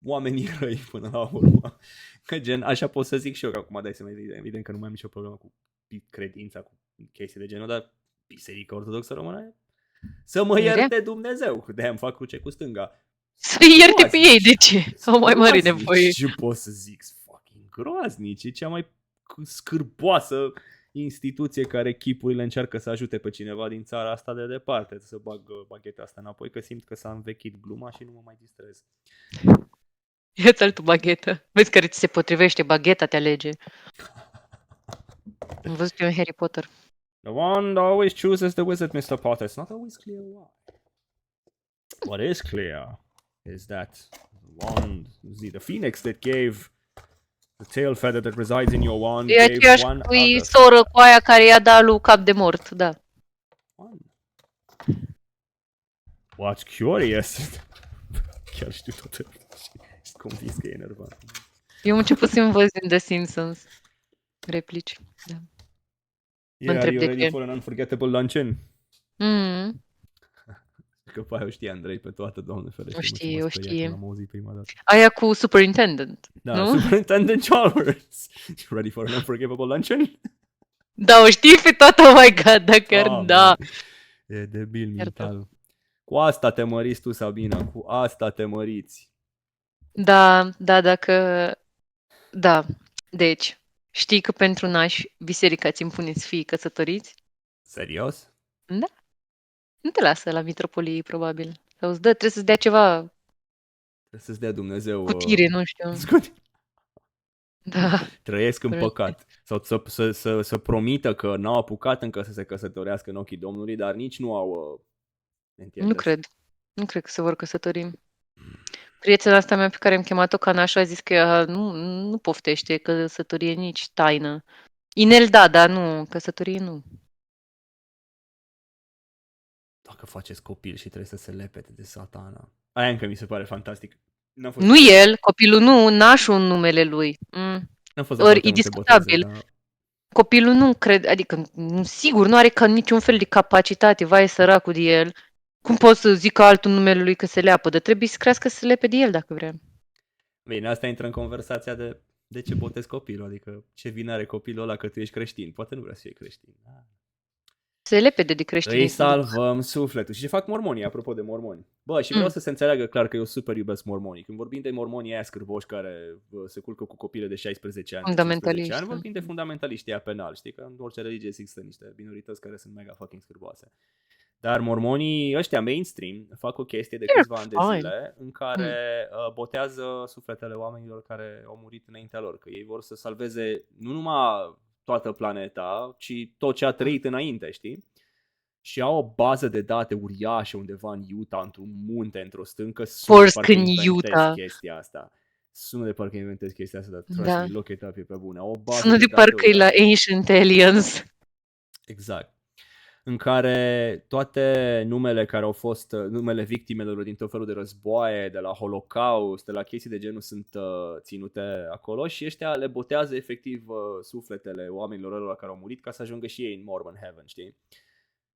oamenii răi până la urmă. Că gen, așa pot să zic și eu, că acum dai seama, evident că nu mai am nicio problemă cu credința, cu chestii de genul, dar Biserica Ortodoxă Română să mă ierte Dumnezeu, de-aia îmi fac cruce cu stânga. Să-i ierte pe ei, de ce? Au mai mare nevoie. Ce pot să zic? Fucking groaznici, e cea mai scârboasă instituție care chipurile încearcă să ajute pe cineva din țara asta de departe, să bag bagheta asta înapoi, că simt că s-a învechit gluma și nu mă mai distrez. Ia-ți altă baghetă. Vezi care ți se potrivește, bagheta te alege. Am văzut eu în Harry Potter. The wand always chooses the wizard, Mr. Potter. It's not always clear why. What is clear is that the wand, the phoenix that gave the tail feather that resides in your wand, E gave aceeași one cui other soră cu aia care i-a dat lui cap de mort, da. one. What's curious? Chiar știu toate. Ești convins că e enervant. Eu am început să-mi văd din The Simpsons. Replici, da. Yeah, are întreb you de ready ce. for an unforgettable luncheon? Mm, Că pe aia o știe Andrei pe toată, Doamne ferește. O știe, mă o speria știe. când am auzit prima dată. aia cu Superintendent, Da, nu? Superintendent Chalmers. You ready for an unforgettable luncheon? Da, o știi pe toată, oh my God, da, chiar da. E debil Chiar mental. Cu asta te măriți tu, Sabina, cu asta te măriți. Da, dacă... Da, deci, știi că pentru nași biserica ți impune să fii căsătoriți? Serios? Da. Nu te lasă la mitropolie, probabil. Sau îți dă, trebuie să-ți dea ceva Trebuie să-ți dea Dumnezeu... scutire, nu știu. Da. Trăiesc în păcat. Sau să promită că n-au apucat încă să se căsătorească în ochii Domnului, dar nici nu au... Nu cred. Nu cred că se vor căsători. Prietena asta mea pe care am chemat-o ca nașă a zis că ea nu poftește căsătorie nici taină. Inel da, dar nu, căsătorie nu. Dacă faceți copil și trebuie să se lepete de Satana. Aia încă mi se pare fantastic. Nu el, copilul nu, nașul în numele lui. N-am fost Ori indiscutabil. Copilul nu cred, adică sigur nu are niciun fel de capacitate, vai săracul de el. Cum poți să zică altul numele lui că se leapă? Dar trebuie să crească să se lepe de el dacă vrea. Bine, asta intră în conversația de ce botezi copilul, adică ce vină are copilul ăla că tu ești creștin. Poate nu vrea să fie creștin. Se lepede de creștinism. Îi salvăm sufletul. Și ce fac mormonii, apropo de mormoni? Bă, și vreau să se înțeleagă clar că eu super iubesc mormonii. Când vorbim de mormonii aia scârboși care se culcă cu copile de 16 ani, fundamentaliști, ani, vorbim de fundamentaliști aia penal. Știi că în orice religie există niște minorități care sunt mega fucking scârboase. Dar mormonii ăștia mainstream fac o chestie de câțiva ani de zile în care botează sufletele oamenilor care au murit înaintea lor. Că ei vor să salveze nu numai toată planeta, ci tot ce a trăit înainte, știi? Și au o bază de date uriașă undeva în Utah, într-un munte, într-o stâncă. Forsk în Utah. Chestia asta. Sună de parcă inventez chestia asta, dar da. look it up, e pe bune. O bază Sună de parcă e la Ancient Aliens. Exact. În care toate numele care au fost, numele victimelor din tot felul de războaie, de la Holocaust, de la chestii de genul sunt ținute acolo și ăștia le botează efectiv sufletele oamenilor ăla care au murit ca să ajungă și ei în Mormon Heaven, știi?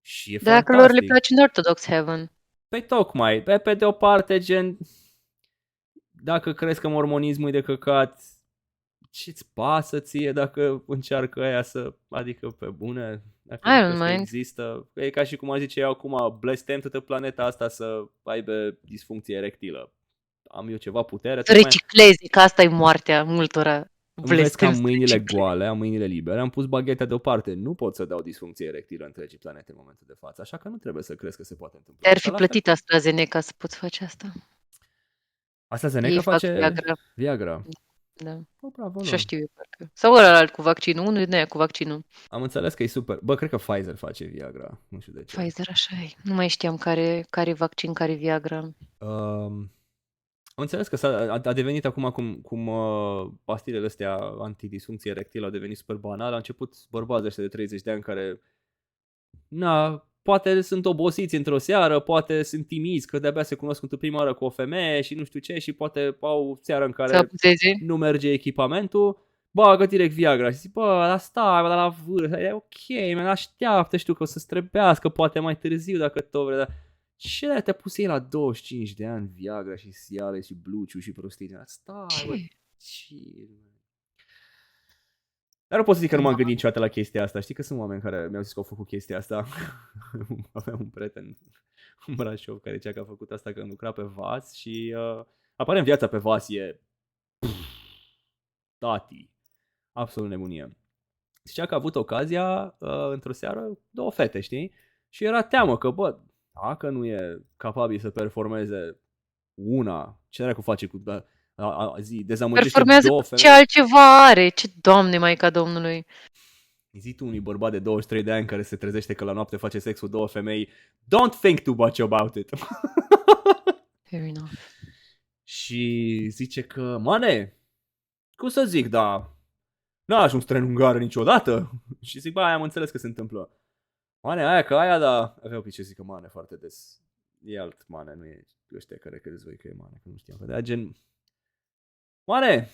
Și e dacă lor le place în Orthodox Heaven. Păi tocmai, pe de o parte gen, dacă crezi că mormonismul e de căcat, ce-ți pasă ție dacă încearcă aia să, adică pe bune, dacă există, e ca și cum ar zice eu acum, blestem toată planeta asta să aibă disfuncție erectilă. Am eu ceva putere. Să reciclezi, că asta e moartea multora. Vezi că am mâinile goale, am mâinile libere, am pus bagheta deoparte, nu pot să dau disfuncție erectilă întregii planete în momentul de față, așa că nu trebuie să crezi că se poate întâmpla. Ar fi plătit AstraZeneca să poți face asta. AstraZeneca face Viagra. Da. Oh, bravo Așa lor. știu eu, parcă. Sau ălalt cu vaccinul, unul din aia cu vaccinul. Am înțeles că e super. Bă, cred că Pfizer face Viagra. Nu știu de ce. Pfizer, așa e. Nu mai știam care vaccin, care Viagra. Um, Am înțeles că a devenit acum cum pastilele astea antidisfuncție erectilă au devenit super banale. A început bărbați ăștia de 30 de ani care, na, poate sunt obosiți într-o seară, poate sunt timizi că de-abia se cunosc într-o prima oară cu o femeie și nu știu ce și poate au seară în Să care abuzeze. nu merge echipamentul. Bagă direct Viagra și zic, bă, dar stai, dar la vârstă, e ok, man, așteaptă, știu că o să-ți trebuiască, poate mai târziu dacă tot vrei, dar ce de te-a pus ei la 25 de ani Viagra și Cialis și Bluciu și prostii? Stai, bă, Ce? chill, man. Dar nu pot să zic că nu m-am Ma, gândit niciodată la chestia asta. Știi că sunt oameni care mi-au zis că au făcut chestia asta. Aveam un prieten în Brașov care zicea că a făcut asta când lucra pe vas și aparent viața pe vas e tati. Absolut nebunie. Zicea că a avut ocazia într-o seară 2 fete, știi? Și era teamă că, bă, dacă nu e capabil să performeze una, ce dracu face cu zi, dezamăgește performează 2 cu ce femei. altceva are. Ce Doamne, Maica Domnului. Zi tu unui bărbat de 23 de ani care se trezește că la noapte face sex cu 2 femei. Don't think too much about it. Fair enough. Și zice că, mane, cum să zic, da, n-a ajuns tren în gară niciodată. Și zic, bă, am înțeles că se întâmplă. Mane, aia că aia, da. Aveau pe ce zică mane foarte des. E alt mane, nu e ăștia care credeți voi că e mane, că nu știam. Că de gen, mane,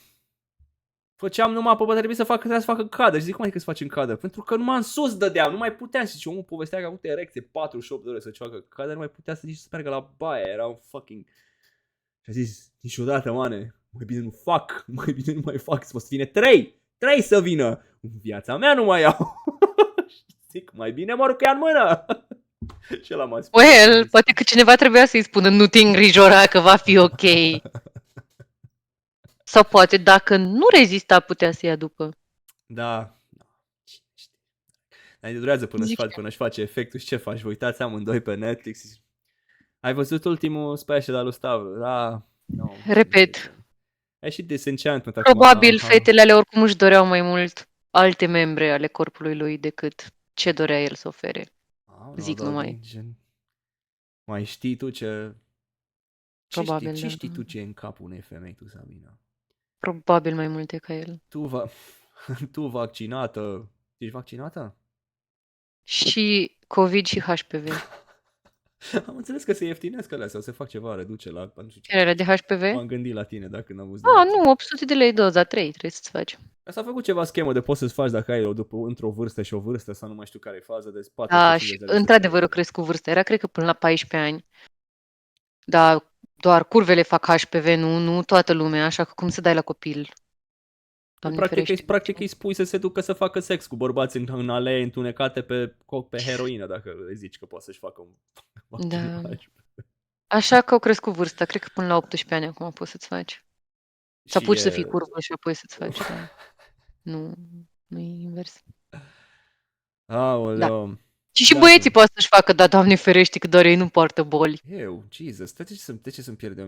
făceam numai pe bă, trebuia să facă cadă. Și zic, cum adică să faci în cadă? Pentru că numai în sus dădeam, nu mai puteam. Și zice, omul povestea că a avut erecție 48 de ore să facă cadă, nu mai putea să nici să meargă la baie. Era un fucking... Și a zis, niciodată, mane, mai bine nu fac, mai bine nu mai fac, să vină 3 să vină. În viața mea nu mai iau. Și zic, mai bine mă rog cu ea în mână. Și ăla m-a spus. Well, poate că cineva trebuia să-i spună nu te îngrijora că va fi ok. Sau poate dacă nu rezista putea să ia după. Da. Cine știe. Dar durează Zic, până își face efectul și ce faci? Vă uitați amândoi pe Netflix. Ai văzut ultimul special al lui Stavru? Da. No, repet, ai și Disenchantment acum. probabil fetele alea oricum își doreau mai mult alte membre ale corpului lui decât ce dorea el să ofere. Zic numai. Gen... Mai știi tu ce... Probabil, ce da. știi tu ce e în capul unei femei, tu, Sabina? Probabil mai multe ca el. Tu vaccinată. Ești vaccinată? Și COVID și HPV. Am înțeles că se ieftinesc alea sau se fac ceva, reduce la... Nu știu ce. Care era de HPV? M-am gândit la tine dacă n-am văzut de Ah, vaccin. nu, 800 de lei doza, 3 trebuie să-ți faci. S-a făcut ceva schemă de poți să-ți faci dacă ai într-o vârstă și o vârstă sau nu mai știu care e faza de 400 Da, de și zile. într-adevăr o cresc cu vârsta. Era, cred că, până la 14 ani. Dar doar curvele fac HPV, nu toată lumea, așa că cum să dai la copil? Doamne ferește. Practic îi spui să se ducă să facă sex cu bărbați în alee întunecate pe heroină, dacă le zici că poate să-și facă un Da. vaccinaj. Așa că au crescut vârsta. Cred că până la 18 ani acum poți să-ți faci. Să apuci să fii curvă și apoi să-ți faci. Da. Nu e invers. Aoleu. Și Da, băieții pot să-și facă, dar Doamne ferește că doar ei nu poartă boli. Jesus, de ce să-mi pierd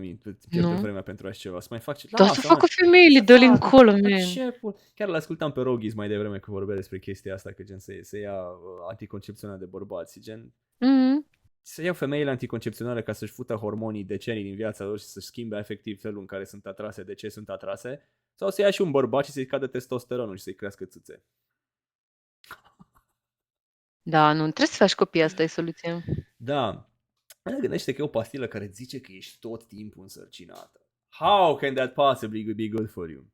Nu. vremea pentru așa ceva? Să mai fac ce... Dar să facă femeile, dă-le încolo, man. Chiar l-ascultam pe Rogis mai devreme că vorbea despre chestia asta, că gen să ia anticoncepționale de bărbați, gen... Mhm. Să iau femeile anticoncepționale ca să-și fută hormonii decenii din viața lor și să-și schimbe efectiv felul în care sunt atrase, de ce sunt atrase, sau să ia și un bărbat și să-i cadă testosteronul și să-i crească țâțe. Da, nu, trebuie să faci copii, asta e soluția. Da. Gândește că e o pastilă care îți zice că ești tot timpul însărcinată. How can that possibly be good for you?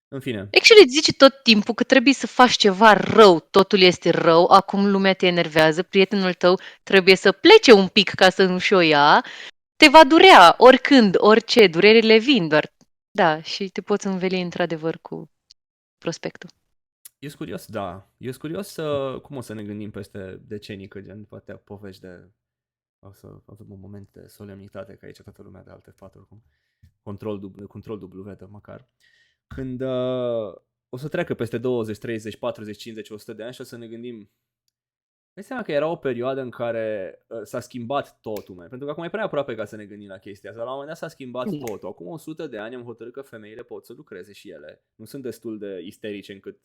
În fine. Actually, îți zice tot timpul că trebuie să faci ceva rău, totul este rău, acum lumea te enervează, prietenul tău trebuie să plece un pic ca să nu-și o ia, te va durea oricând, orice, durerile vin doar. Da, și te poți înveli într-adevăr cu prospectul. Eu sunt curios, da. Eu sunt curios cum o să ne gândim peste decenii, că gen poate povești de... O să avem un moment de solemnitate, că aici toată lumea de alte patru, cum control W, de măcar. Când o să treacă peste 20, 30, 40, 50, 100 de ani și o să ne gândim Dai seama că era o perioadă în care s-a schimbat totul, man. Pentru că acum e prea aproape ca să ne gândim la chestia asta. La un moment dat s-a schimbat totul. Acum 100 de ani am hotărât că femeile pot să lucreze și ele. Nu sunt destul de isterice încât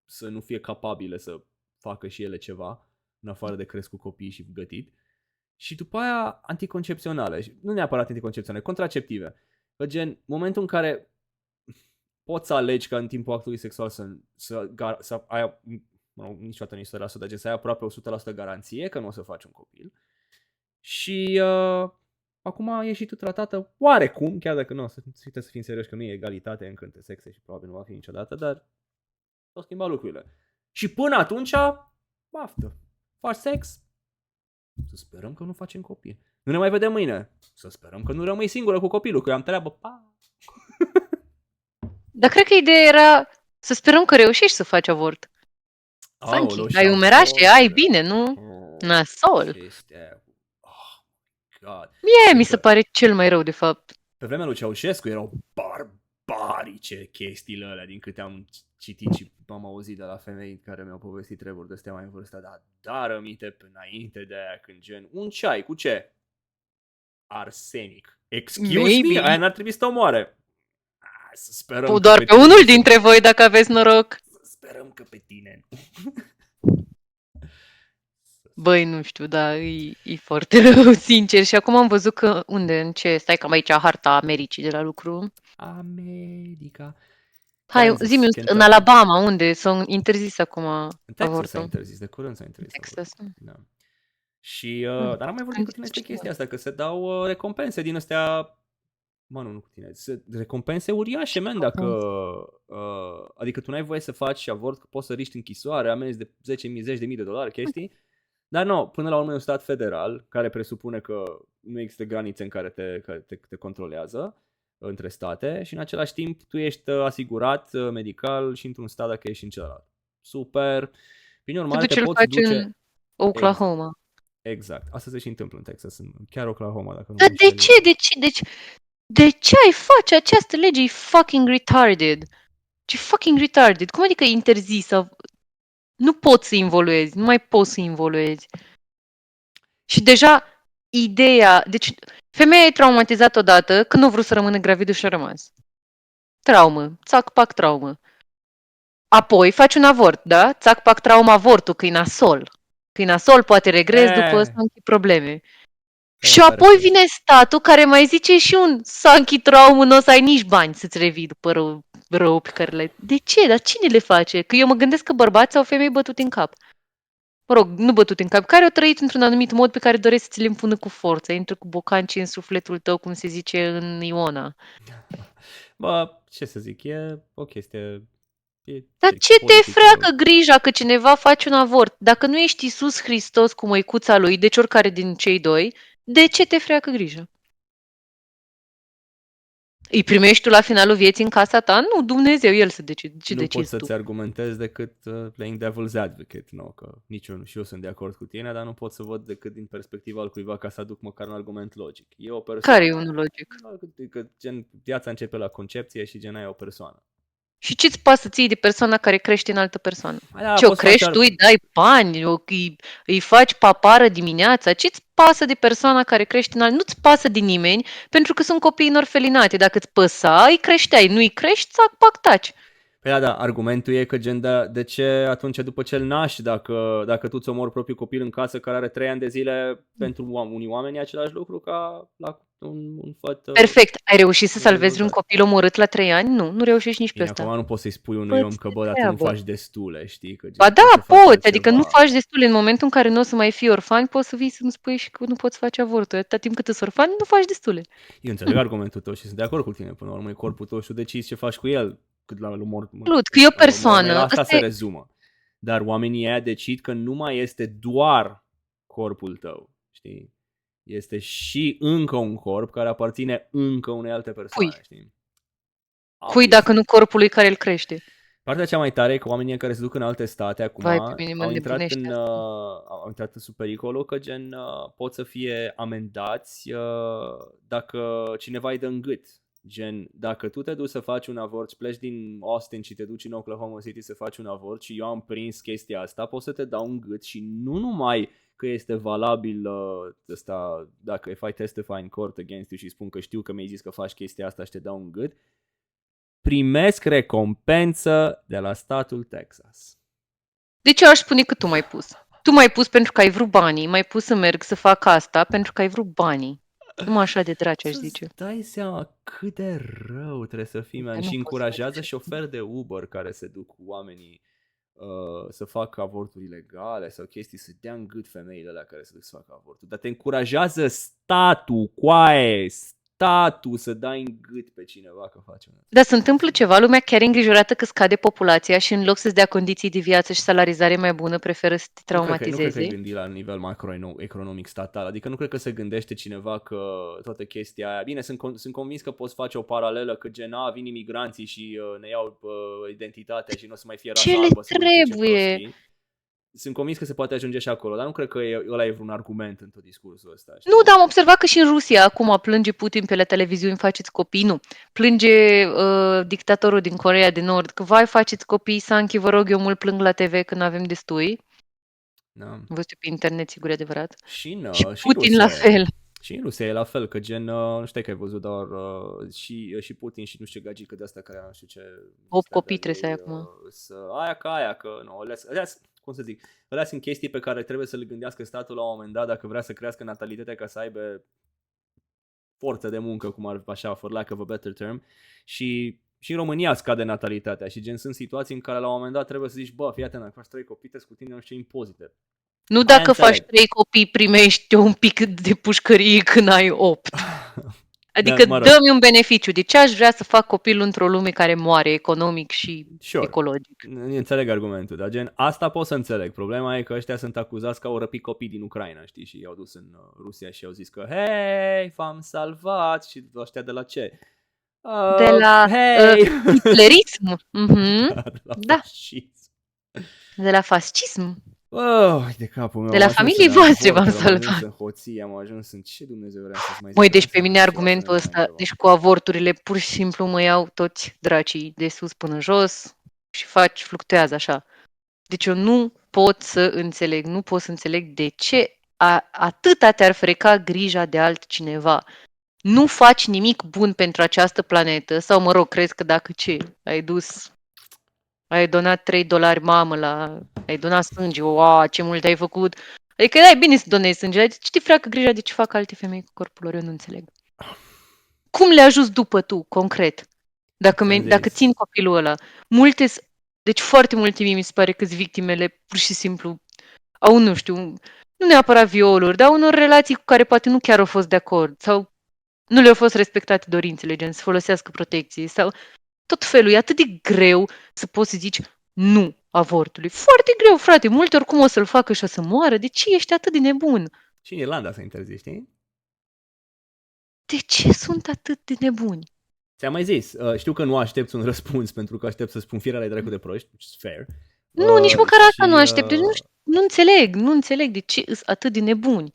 să nu fie capabile să facă și ele ceva, în afară de crescut copii și gătit. Și după aia anticoncepționale. Nu neapărat anticoncepționale, contraceptive. Că gen, momentul în care poți să alegi ca în timpul actului sexual să ai, niciodată nici 100%, dar să ai aproape 100% garanție că nu o să faci un copil. Și acum e și tu tratată oarecum, chiar dacă nu o să fim serioși că nu e egalitate încă între sexe și probabil nu va fi niciodată, dar s-au schimbat lucrurile. Și până atunci, baftă, faci sex, să sperăm că nu facem copii. Nu ne mai vedem mâine, să sperăm că nu rămâi singură cu copilul, că eu am treabă, pa! Dar cred că ideea era să sperăm că reușești să faci avort. Sanchi, ai umerașe, ai bine, nu? Nasol. Oh, God. Mie mi se pare cel mai rău, de fapt. Pe vremea lui Ceaușescu erau barbarice chestiile alea, din câte am citit și am auzit de la femei care mi-au povestit treburi de astea mai în vârstă, dar rămite înainte de aia când gen, un ceai cu ce? Arsenic. Excuse me? Aia n-ar trebui să te omoare. Să sperăm doar pe unul dintre voi dacă aveți noroc. Să sperăm că pe tine. Băi, nu știu, da, e foarte rău, sincer. Și acum am văzut că, stai că am aici harta Americii de la lucru. America. Hai, zi-mi, în Alabama, unde s-a interzis acum avortul? În Texas s-a interzis, de curând s-a interzis. Texas, da. Și, dar am mai vorbit cu tine despre chestia asta, că se dau recompense din astea, nu cu tine, recompense uriașe, man, dacă, adică tu n-ai voie să faci avort, că poți să riști închisoare, amenzi de 10.000 de dolari, chestii, dar nu, până la urmă e un stat federal, care presupune că nu există granițe în care te controlează între state și în același timp tu ești asigurat medical și într-un stat dacă ești în celălalt. Super! Prin urmare te poți duce în Oklahoma. Exact. Asta se și întâmplă în Texas, în chiar Oklahoma. Dacă dar de ce ai face această lege? E fucking retarded. Ce fucking retarded? Cum adică e interzisă? Nu poți să involuezi, nu mai poți să involuezi. Și deja ideea, deci femeia e traumatizată odată, când nu a vrut să rămână gravidă și a rămas. Traumă, țac-pac traumă. Apoi faci un avort, da? Țac-pac traumă avortul, că e nasol. Că e nasol, poate regres după să închid probleme. Și apoi vine statul care mai zice și s-a închid traumă, nu o să ai nici bani să-ți revii după rău pe care le... De ce? Dar cine le face? Că eu mă gândesc că bărbați sau femei bătut în cap. Mă rog, nu bătut în cap, care au trăit într-un anumit mod pe care doresc să ți-l impună cu forță. Intră cu bocanci în sufletul tău, cum se zice în Iona. Bă, ce să zic, e o chestie... Dar ce te freacă grija că cineva face un avort? Dacă nu ești Iisus Hristos cu măicuța lui, deci oricare din cei doi, de ce te freacă grija? Îi primești tu la finalul vieții în casa ta? Nu, Dumnezeu, El să decide. Nu poți să-ți argumentezi decât playing devil's advocate, că nici eu și eu sunt de acord cu tine, dar nu pot să văd decât din perspectiva al cuiva ca să aduc măcar un argument logic. E o persoană. Care e unul logic? Că gen, viața începe la concepție și gen ai o persoană. Și ce-ți pasă ție de persoana care crește în altă persoană? Ce o crești tu, îi dai bani, îi faci papară dimineața? Ce-ți pasă de persoana care crește în altă? Nu-ți pasă de nimeni, pentru că sunt copii în orfelinate. Dacă îți păsa, îi creșteai. Nu-i crești, țac, pac, taci. Păi da, argumentul e că gen, de ce atunci după ce îl naști, dacă tu ți omori propriul copil în casă care are 3 ani de zile, pentru unii oameni e același lucru ca la un făt... Perfect. Ai reușit să salvezi un copil omorât la 3 ani? Nu reușești nici pe ăsta. Acum nu poți să-i spui unui om că, dar tu nu faci destule, știi? Că, ba da, poți, adică nu faci destule. În momentul în care nu o să mai fii orfan, poți să vii să-mi spui și că nu poți face avortul. Atâta timp cât ești orfan, nu faci destule. Eu înțeleg argumentul tău și sunt de acord cu tine. Până la urmă e corpul tău și tu decizi ce faci cu el. Cât la umor. Că e o persoană. Asta se rezumă. Dar oamenii aia decid că nu mai este doar corpul tău, știi? Este și încă un corp care aparține încă unei alte persoane, știi? Cui dacă nu corpului care îl crește? Partea cea mai tare e că oamenii care se duc în alte state acum au intrat în sub pericolul că gen pot să fie amendați dacă cineva îi dă în gât Gen, dacă tu te duci să faci un avort și pleci din Austin și te duci în Oklahoma City să faci un avort și eu am prins chestia asta, pot să te dau un gât și nu numai că este valabil ăsta, dacă if I testify in court against you și spun că știu că mi-ai zis că faci chestia asta și te dau un gât, primesc recompensă de la statul Texas. Deci eu aș spune că tu m-ai pus. Tu m-ai pus pentru că ai vrut banii, m-ai pus să merg să fac asta pentru că ai vrut banii. Numai așa de draci aș zice. Să-ți dai seama cât de rău trebuie să fii, man. Dar Și nu poți să încurajează faci. șoferi de Uber care se duc cu oamenii să facă avorturi ilegale sau chestii, să dea în gât femeile alea care se duc să facă avorturi. Dar te încurajează statul, statul să dai în gât pe cineva că face una. Dar se întâmplă ceva, lumea chiar e îngrijorată că scade populația și în loc să-ți dea condiții de viață și salarizare mai bună, preferă să te Nu cred că traumatizeze. e gândit la nivel macroeconomic statal. Adică nu cred că se gândește cineva că toată chestia aia... Bine, sunt convins că poți face o paralelă că gen, vin imigranții și ne iau identitatea și nu o să mai fie rasă Ce le albă. trebuie? Sunt convins că se poate ajunge și acolo, dar nu cred că ăla e vreun argument în tot discursul ăsta. Știi? Nu, dar am observat că și în Rusia acum plânge Putin pe la televiziuni, faceți copii, nu. Plânge dictatorul din Coreea de Nord că vai, faceți copii, Sanchi, vă rog, eu mult plâng la TV când avem destui. Da. Am văzut pe internet, sigur e adevărat. Și Putin la fel. Și în Rusia e la fel, că gen, nu știu că ai văzut, dar și Putin și nu știu ce gagică de asta care nu știu ce... 8 copii trebuie să ai acum. Aia, că nu, cum să zic, alea sunt chestii pe care trebuie să le gândească statul la un moment dat dacă vrea să crească natalitatea ca să aibă forță de muncă, cum ar așa, for lack of a better term, și în România scade natalitatea și gen sunt situații în care la un moment dat trebuie să zici, bă, fii atent, dacă faci 3 copii, te scutini nu știu ce impozite. Nu dacă faci 3 copii, primești un pic de pușcărie când ai 8. Adică dă-mi un beneficiu. De ce aș vrea să fac copil într-o lume care moare economic și ecologic? Înțeleg argumentul, dar gen, asta pot să înțeleg. Problema e că ăștia sunt acuzați că au răpit copii din Ucraina, știi? Și i-au dus în Rusia și au zis că, hei, v-am salvat. Și ăștia de la ce? De la hitlerism. Da. Fascism. De la fascism. De capul meu. De la familiei voastre v-am salvat. În hoție, am ajuns în ce Dumnezeu vrea să-ți mai zic. Măi, deci pe mine argumentul ăsta, deci cu avorturile, pur și simplu mă iau toți dracii de sus până jos și fluctuează așa. Deci eu nu pot să înțeleg de ce atâta te-ar freca grija de altcineva. Nu faci nimic bun pentru această planetă, sau mă rog, crezi că dacă ai donat $3 mamă ai donat sânge, ce mult ai făcut. Adică da, e bine să donezi sânge, dar ce te freacă grija de ce fac alte femei cu corpul lor? Eu nu înțeleg. Cum le ajuți după tu, concret? Dacă țin copilul ăla. Deci foarte multe mie mi se pare că victimele pur și simplu au, nu știu, nu neapărat violuri, dar unor relații cu care poate nu chiar au fost de acord sau nu le-au fost respectate dorințele, gen să folosească protecție sau tot felul. E atât de greu să poți să zici nu avortului. Foarte greu, frate. Multe oricum o să-l facă și o să moară. De ce ești atât de nebun? Și în Irlanda se interzice, știi? De ce sunt atât de nebuni? Ți-am mai zis, știu că nu aștepți un răspuns pentru că aștept să spun firea dracu de proști, which is fair. Nu, nici măcar asta nu aștept. Deci nu înțeleg de ce sunt atât de nebuni.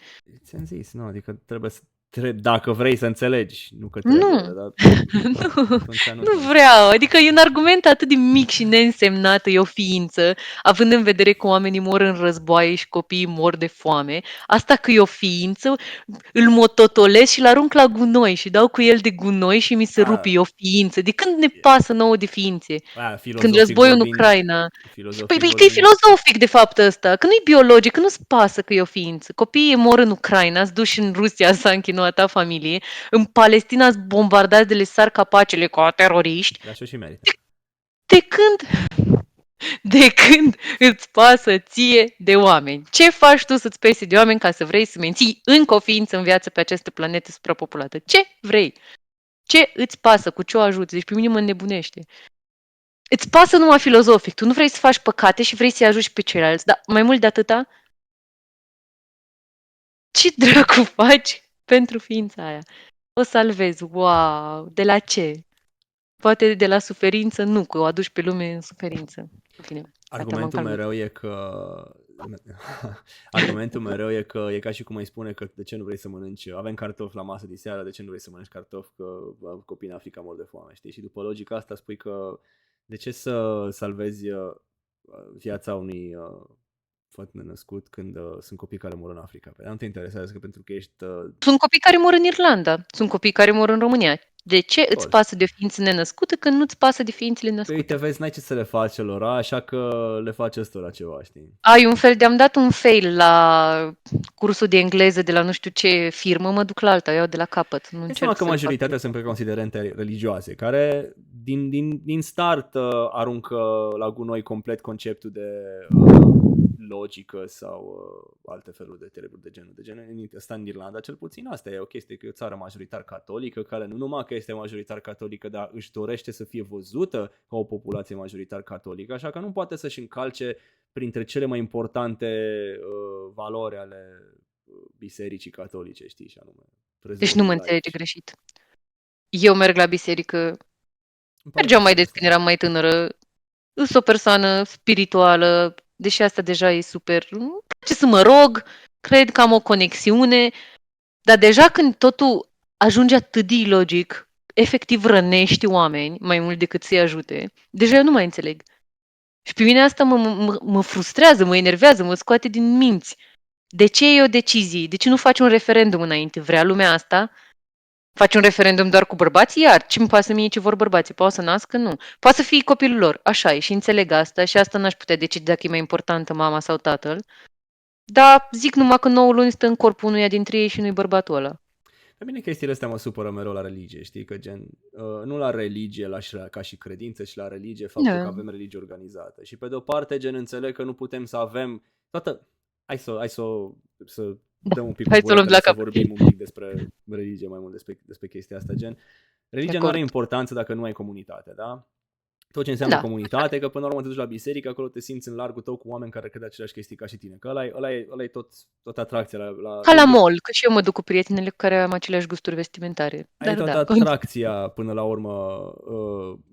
Ți-am zis, nu, adică dacă vrei să înțelegi, nu că trebuie. Nu vreau, adică e un argument atât de mic și neînsemnat, e o ființă, având în vedere că oamenii mor în războaie și copiii mor de foame, asta că e o ființă, îl mototolesc și îl arunc la gunoi și dau cu el de gunoi și mi se rupe, e o ființă. De când ne pasă nouă de ființe? Când războiul în Ucraina. Păi că e filozofic de fapt ăsta, că nu e biologic, că nu-ți pasă că e o ființă. Copiii mor în Ucraina, îți duși în Rusia să închinua ta familie, în Palestina îți bombardați de le sar capacele ca teroriști. Așa și merită. De când îți pasă ție de oameni? Ce faci tu să-ți pese de oameni ca să vrei să menții încă o ființă în viață pe această planetă suprapopulată? Ce vrei? Ce îți pasă? Cu ce o ajuți? Deci pe mine mă înnebunește. Îți pasă numai filozofic. Tu nu vrei să faci păcate și vrei să-i ajuți pe ceilalți. Dar mai mult de atâta, ce dracu faci pentru ființa aia? O salvezi. Wow! De la ce? Poate de la suferință? Nu, că o aduci pe lume în suferință. Bine, argumentul mereu e că Argumentul mereu e că e ca și cum îi spune că de ce nu vrei să mănânci, avem cartofi la masă de seară, de ce nu vrei să mănânci cartofi, că copiii în Africa mor de foame, știi? Și după logica asta spui că de ce să salvezi viața unui făt nenăscut când sunt copii care mor în Africa? Păi nu te interesează că pentru că ești... Sunt copii care mor în Irlanda, sunt copii care mor în România. De ce îți course. pasă de o ființă nenăscută când nu-ți pasă de ființele Păi născute? uite, vezi, n-ai ce să le faci celora, așa că le faci ăstora ceva, știi? Ai un fel am dat un fail la cursul de engleză de la nu știu ce firmă, mă duc la alta, iau de la capăt. Nu Deci seama încerc că să fac. majoritatea sunt pe considerente religioase, care din start aruncă la gunoi complet conceptul de logică sau alte feluri de treburi de genul. De genul ăsta în Irlanda, cel puțin asta e o chestie, că e o țară majoritar catolică, care nu numai că este majoritar catolică, dar își dorește să fie văzută ca o populație majoritar catolică, așa că nu poate să-și încalce printre cele mai importante valori ale bisericii catolice, știi, și anume Deci nu mă preserving life. înțelege greșit. Eu merg la biserică, mergeam mai des când eram mai tânără, sunt o persoană spirituală, deși asta deja e super... Îmi place să mă rog, cred că am o conexiune, dar deja când totul ajunge atât de ilogic, efectiv rănești oameni mai mult decât să-i ajute, deja eu nu mai înțeleg. Și pe mine asta mă frustrează, mă enervează, mă scoate din minți. De ce e o decizie? De ce nu faci un referendum înainte? Vrea lumea asta? Faci un referendum doar cu bărbații? Iar ce-mi pasă mie ce vor bărbații? Poate să nască? Nu. Poate să fie copilul lor. Așa e și înțeleg asta și asta n-aș putea decide dacă e mai importantă mama sau tatăl. Dar zic numai că 9 luni stă în corpul unuia dintre ei și nu-i bărbatul ăla. Pe mine chestiile astea mă supără mereu la religie, știi? Că gen, nu la religie ca și credință, ci la religie faptul că avem religie organizată. Și pe de o parte, gen, înțeleg că nu putem să avem toată... Hai să dăm un pic cu buretele, să vorbim un pic despre religie, mai mult despre chestia asta, gen. Religia nu are importanță dacă nu ai comunitate, da? Tot ce înseamnă comunitate, că până la urmă te duci la biserică, acolo te simți în largul tău cu oameni care cred aceleași chestii ca și tine. Că ăla e tot atracția la... Ca la mall, că și eu mă duc cu prietenele cu care am aceleași gusturi vestimentare. Ai toată atracția până la urmă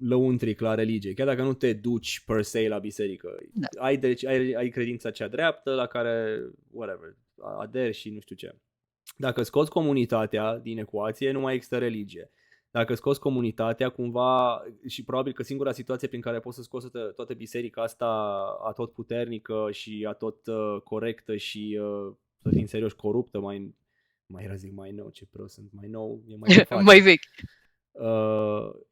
lăuntric la religie. Chiar dacă nu te duci per se la biserică. Da. Ai credința cea dreaptă la care, whatever, aderi și nu știu ce. Dacă scoți comunitatea din ecuație, nu mai există religie. Dacă scoți comunitatea, cumva, și probabil că singura situație prin care poți să scoți toată biserica asta atot puternică și atot corectă și, să fim serioși, coruptă, mai nou, ce prost sunt, mai nou, e mai mai vechi.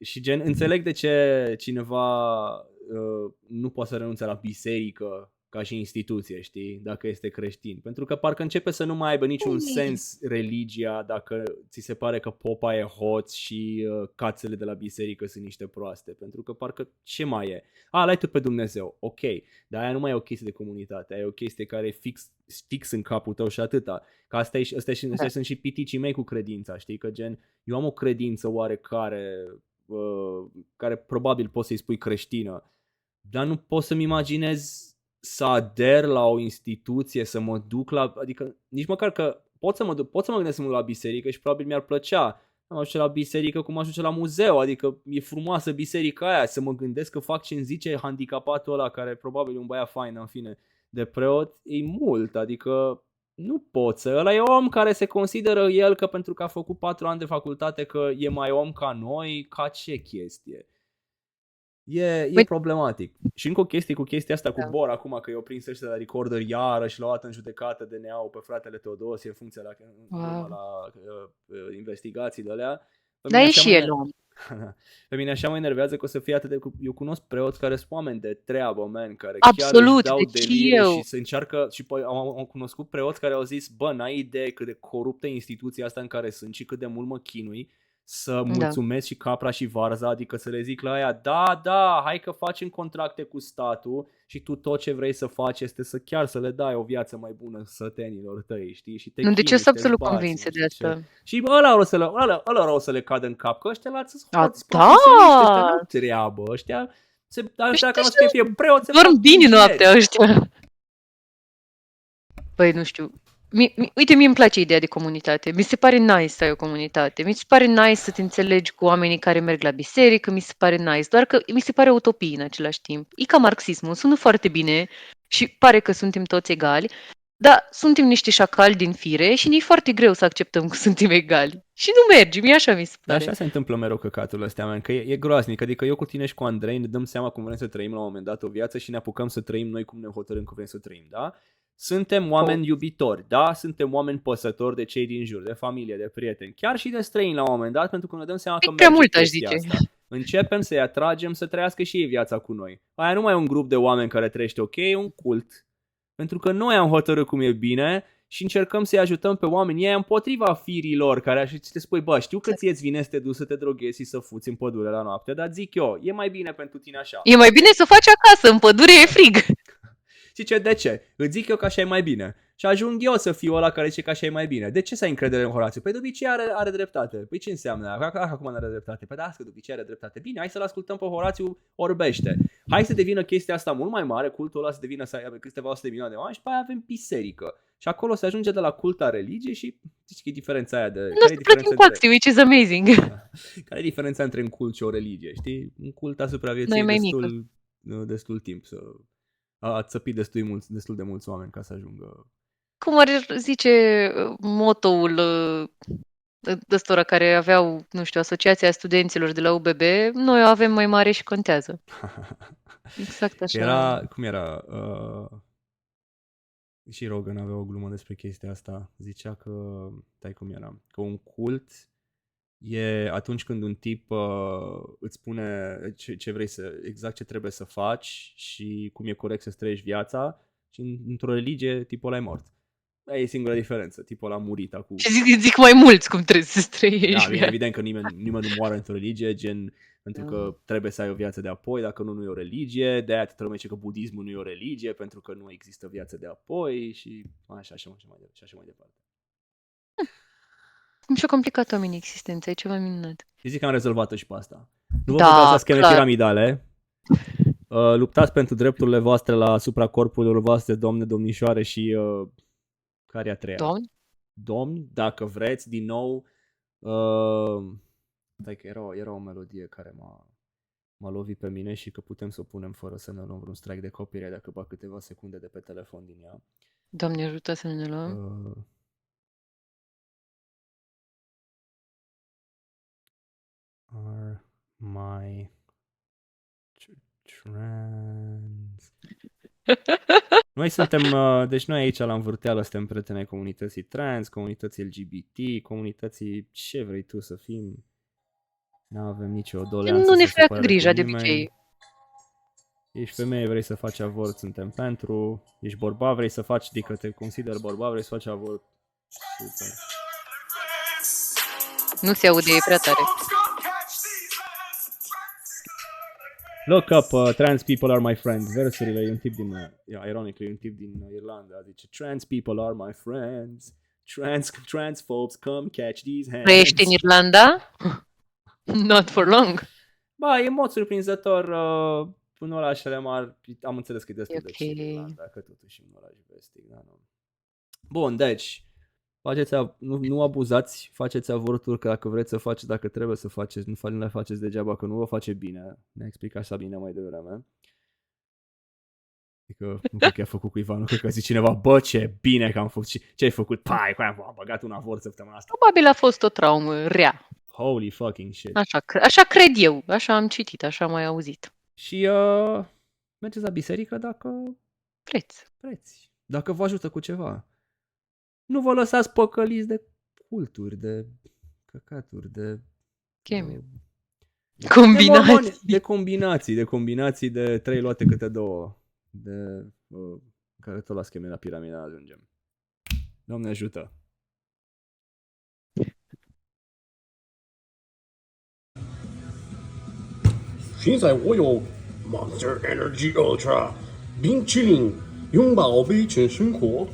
Și gen, înțeleg de ce cineva nu poate să renunțe la biserică ca și instituție, știi, dacă este creștin. Pentru că parcă începe să nu mai aibă niciun sens religia dacă ți se pare că popa e hoț și cațele de la biserică sunt niște proaste. Pentru că parcă ce mai e? L-ai tu pe Dumnezeu, ok, dar aia nu mai e o chestie de comunitate, aia e o chestie care e fix în capul tău și atâta. Că astea sunt și piticii mei cu credința, știi, că gen, eu am o credință oarecare care probabil poți să-i spui creștină, dar nu pot să-mi imaginez să ader la o instituție, să mă duc la... Adică nici măcar că pot să mă gândesc mult la biserică și probabil mi-ar plăcea. Am ajuns la biserică cum ajunge la muzeu, adică e frumoasă biserica aia, să mă gândesc că fac ce-mi zice handicapatul ăla, care probabil e un băiat fain, în fine, de preot, e mult, adică nu pot să... Ăla e om care se consideră el că pentru că a făcut 4 ani de facultate că e mai om ca noi, ca ce chestie? E problematic. Și încă o chestie cu chestia asta cu Bor acum, că i-au prins ăștia la recorder iară și l-au luat în judecată de neau pe fratele Teodosie în funcție la investigațiile alea. Dar e și el om. Pe mine așa mă enervează că o să fie atât de... Eu cunosc preoți care sunt oameni de treabă, man, care absolut, chiar își dau deliriu și se încearcă... Și păi am cunoscut preoți care au zis, bă, n-ai idee cât de coruptă e instituția asta în care sunt și cât de mult mă chinui să mulțumesc și capra și varza, adică să le zic la aia, da, hai că facem contracte cu statul și tu tot ce vrei să faci este să le dai o viață mai bună sătenilor tăi, știi? Și te nu, de ce sunt absolut convinsă de asta? Și ăla o să le cadă în cap, că ăștia la-ți hoți profesioniști, ăștia nu treabă, ăștia dacă nu să fie preoți, dorm bine noaptea ăștia. Păi, nu știu. Uite, mie îmi place ideea de comunitate. Mi se pare nice să ai o comunitate. Mi se pare nice să te înțelegi cu oamenii care merg la biserică. Mi se pare nice. Doar că mi se pare utopie în același timp. E ca marxismul. Sună foarte bine. și pare că suntem toți egali, dar suntem niște șacali din fire și ne-e foarte greu să acceptăm că suntem egali. Și nu merge, mie așa mi se Dar pare. așa se întâmplă mereu căcatul ăstea, man, că e groaznic. Adică eu cu tine și cu Andrei ne dăm seama cum vrem să trăim la un moment dat o viață și ne apucăm să trăim noi cum ne hotărâm că vrem să trăim, da? Suntem oameni iubitori, da? Suntem oameni păsători de cei din jur, de familie, de prieteni, chiar și de străini la un moment dat, pentru că ne dăm seama că Prea merge mult, aș chestia zice. asta. Începem să-i atragem să trăiască și ei viața cu noi. Aia nu mai e un grup de oameni care trăiește ok, e un cult. Pentru că noi am hotărât cum e bine și încercăm să-i ajutăm pe oamenii ăia împotriva firilor care așa te spui, bă, știu că ție-ți vine să te duci să te droghezi și să fuți în pădure la noapte, dar zic eu, e mai bine pentru tine așa. E mai bine să faci acasă, în pădure e frig. Și ce, de ce? Îți zic eu că așa e mai bine. Și ajung eu să fiu ăla care zice că așa e mai bine. De ce să ai încredere în Horațiu? Păi de obicei are dreptate. Păi ce înseamnă? Acum are dreptate. Păi da, că de obicei are dreptate. Bine, hai să-l ascultăm pe Horațiu orbește. Hai să devină chestia asta mult mai mare, cultul ăla să devină să aibă câteva sute de milioane de oameni și pe aia avem biserică. Și acolo se ajunge de la cult la religie și știi că e diferența aia de... Nu o să plătim taxi, which is amazing. Care e diferența între un cult și o religie? Știi? Un cult a Noi supraviețuit mai destul timp să... A țăpit destul de mulți oameni ca să ajungă. Cum ar zice motoul ăstora care aveau, nu știu, Asociația Studenților de la UBB, noi o avem mai mare și contează. Exact așa. Cum era? Și Rogan avea o glumă despre chestia asta. Zicea că, cum era? Că un cult e atunci când un tip îți spune ce vrei exact ce trebuie să faci și cum e corect să trăiești viața și într-o religie tipul ăla e mort. Aia e singura diferență. Tipul ăla a murit acum. Și zic mai mulți cum trebuie să trăiești. Da, evident că nimeni nu moare într-o religie, gen, pentru că trebuie să ai o viață de apoi, dacă nu e o religie, de aia toată lumea zice că budismul nu e o religie, pentru că nu există viață de apoi și așa mai departe. Cum și-a complicat oamenii existența, e ceva minunat. Și zic că am rezolvat-o și pe asta. Nu vă băgați la scheme piramidale, luptați pentru drepturile voastre la supracorpurilor voastre, domne, domnișoare și care e a treia? Domni, dacă vreți, din nou, că era o melodie care m-a lovit pe mine și că putem să o punem fără să ne luăm vreun strike de copyright dacă bag câteva secunde de pe telefon din ea. Doamne ajută să ne luăm. Are my trans... Noi suntem, deci noi aici la Învârteală suntem prieteni ai comunității trans, comunității LGBT, comunității ce vrei tu să fim. Nu avem nicio doleanță. Nu ne freacă grija de obicei. Ești femeie, vrei să faci avort, suntem pentru. Ești bărbat, vrei să faci, adică te consideri bărbat, vrei să faci avort. Super. Nu se aude, e prea tare. Look up, trans people are my friends. Versurile e un tip din, ironically, e un tip din Irlanda. Zice, trans people are my friends. Transphobes come catch these hands. Trăiești în Irlanda? Not for long. Ba, e în mod surprinzător, în orașele mari, am înțeles că e destul de chill Irlanda, că totuși în oraș vestic, da, nu. Bun, deci, nu abuzați, faceți avorturi, că dacă vreți să faceți, dacă trebuie să faceți, nu le faceți degeaba, că nu vă face bine. Ne-a explicat Sabine mai devreme. Adică, nu cred că a făcut cuiva, nu cred că zice cineva, bă, ce bine că am făcut, ce ai făcut? Pai, am băgat un avort săptămâna asta. Probabil a fost o traumă rea. Holy fucking shit. Așa cred eu, așa am citit, așa am mai auzit. Și mergeți la biserică dacă vreți. Dacă vă ajută cu ceva. Nu vă lăsați păcăliți de culturi, de căcaturi, de combinații. De combinații de 3 luate câte 2. De care tot la scheme la piramida ajungem. Doamne ajută! 现在我有 Monster Energy Ultra 冰淇淋，拥抱微全生活。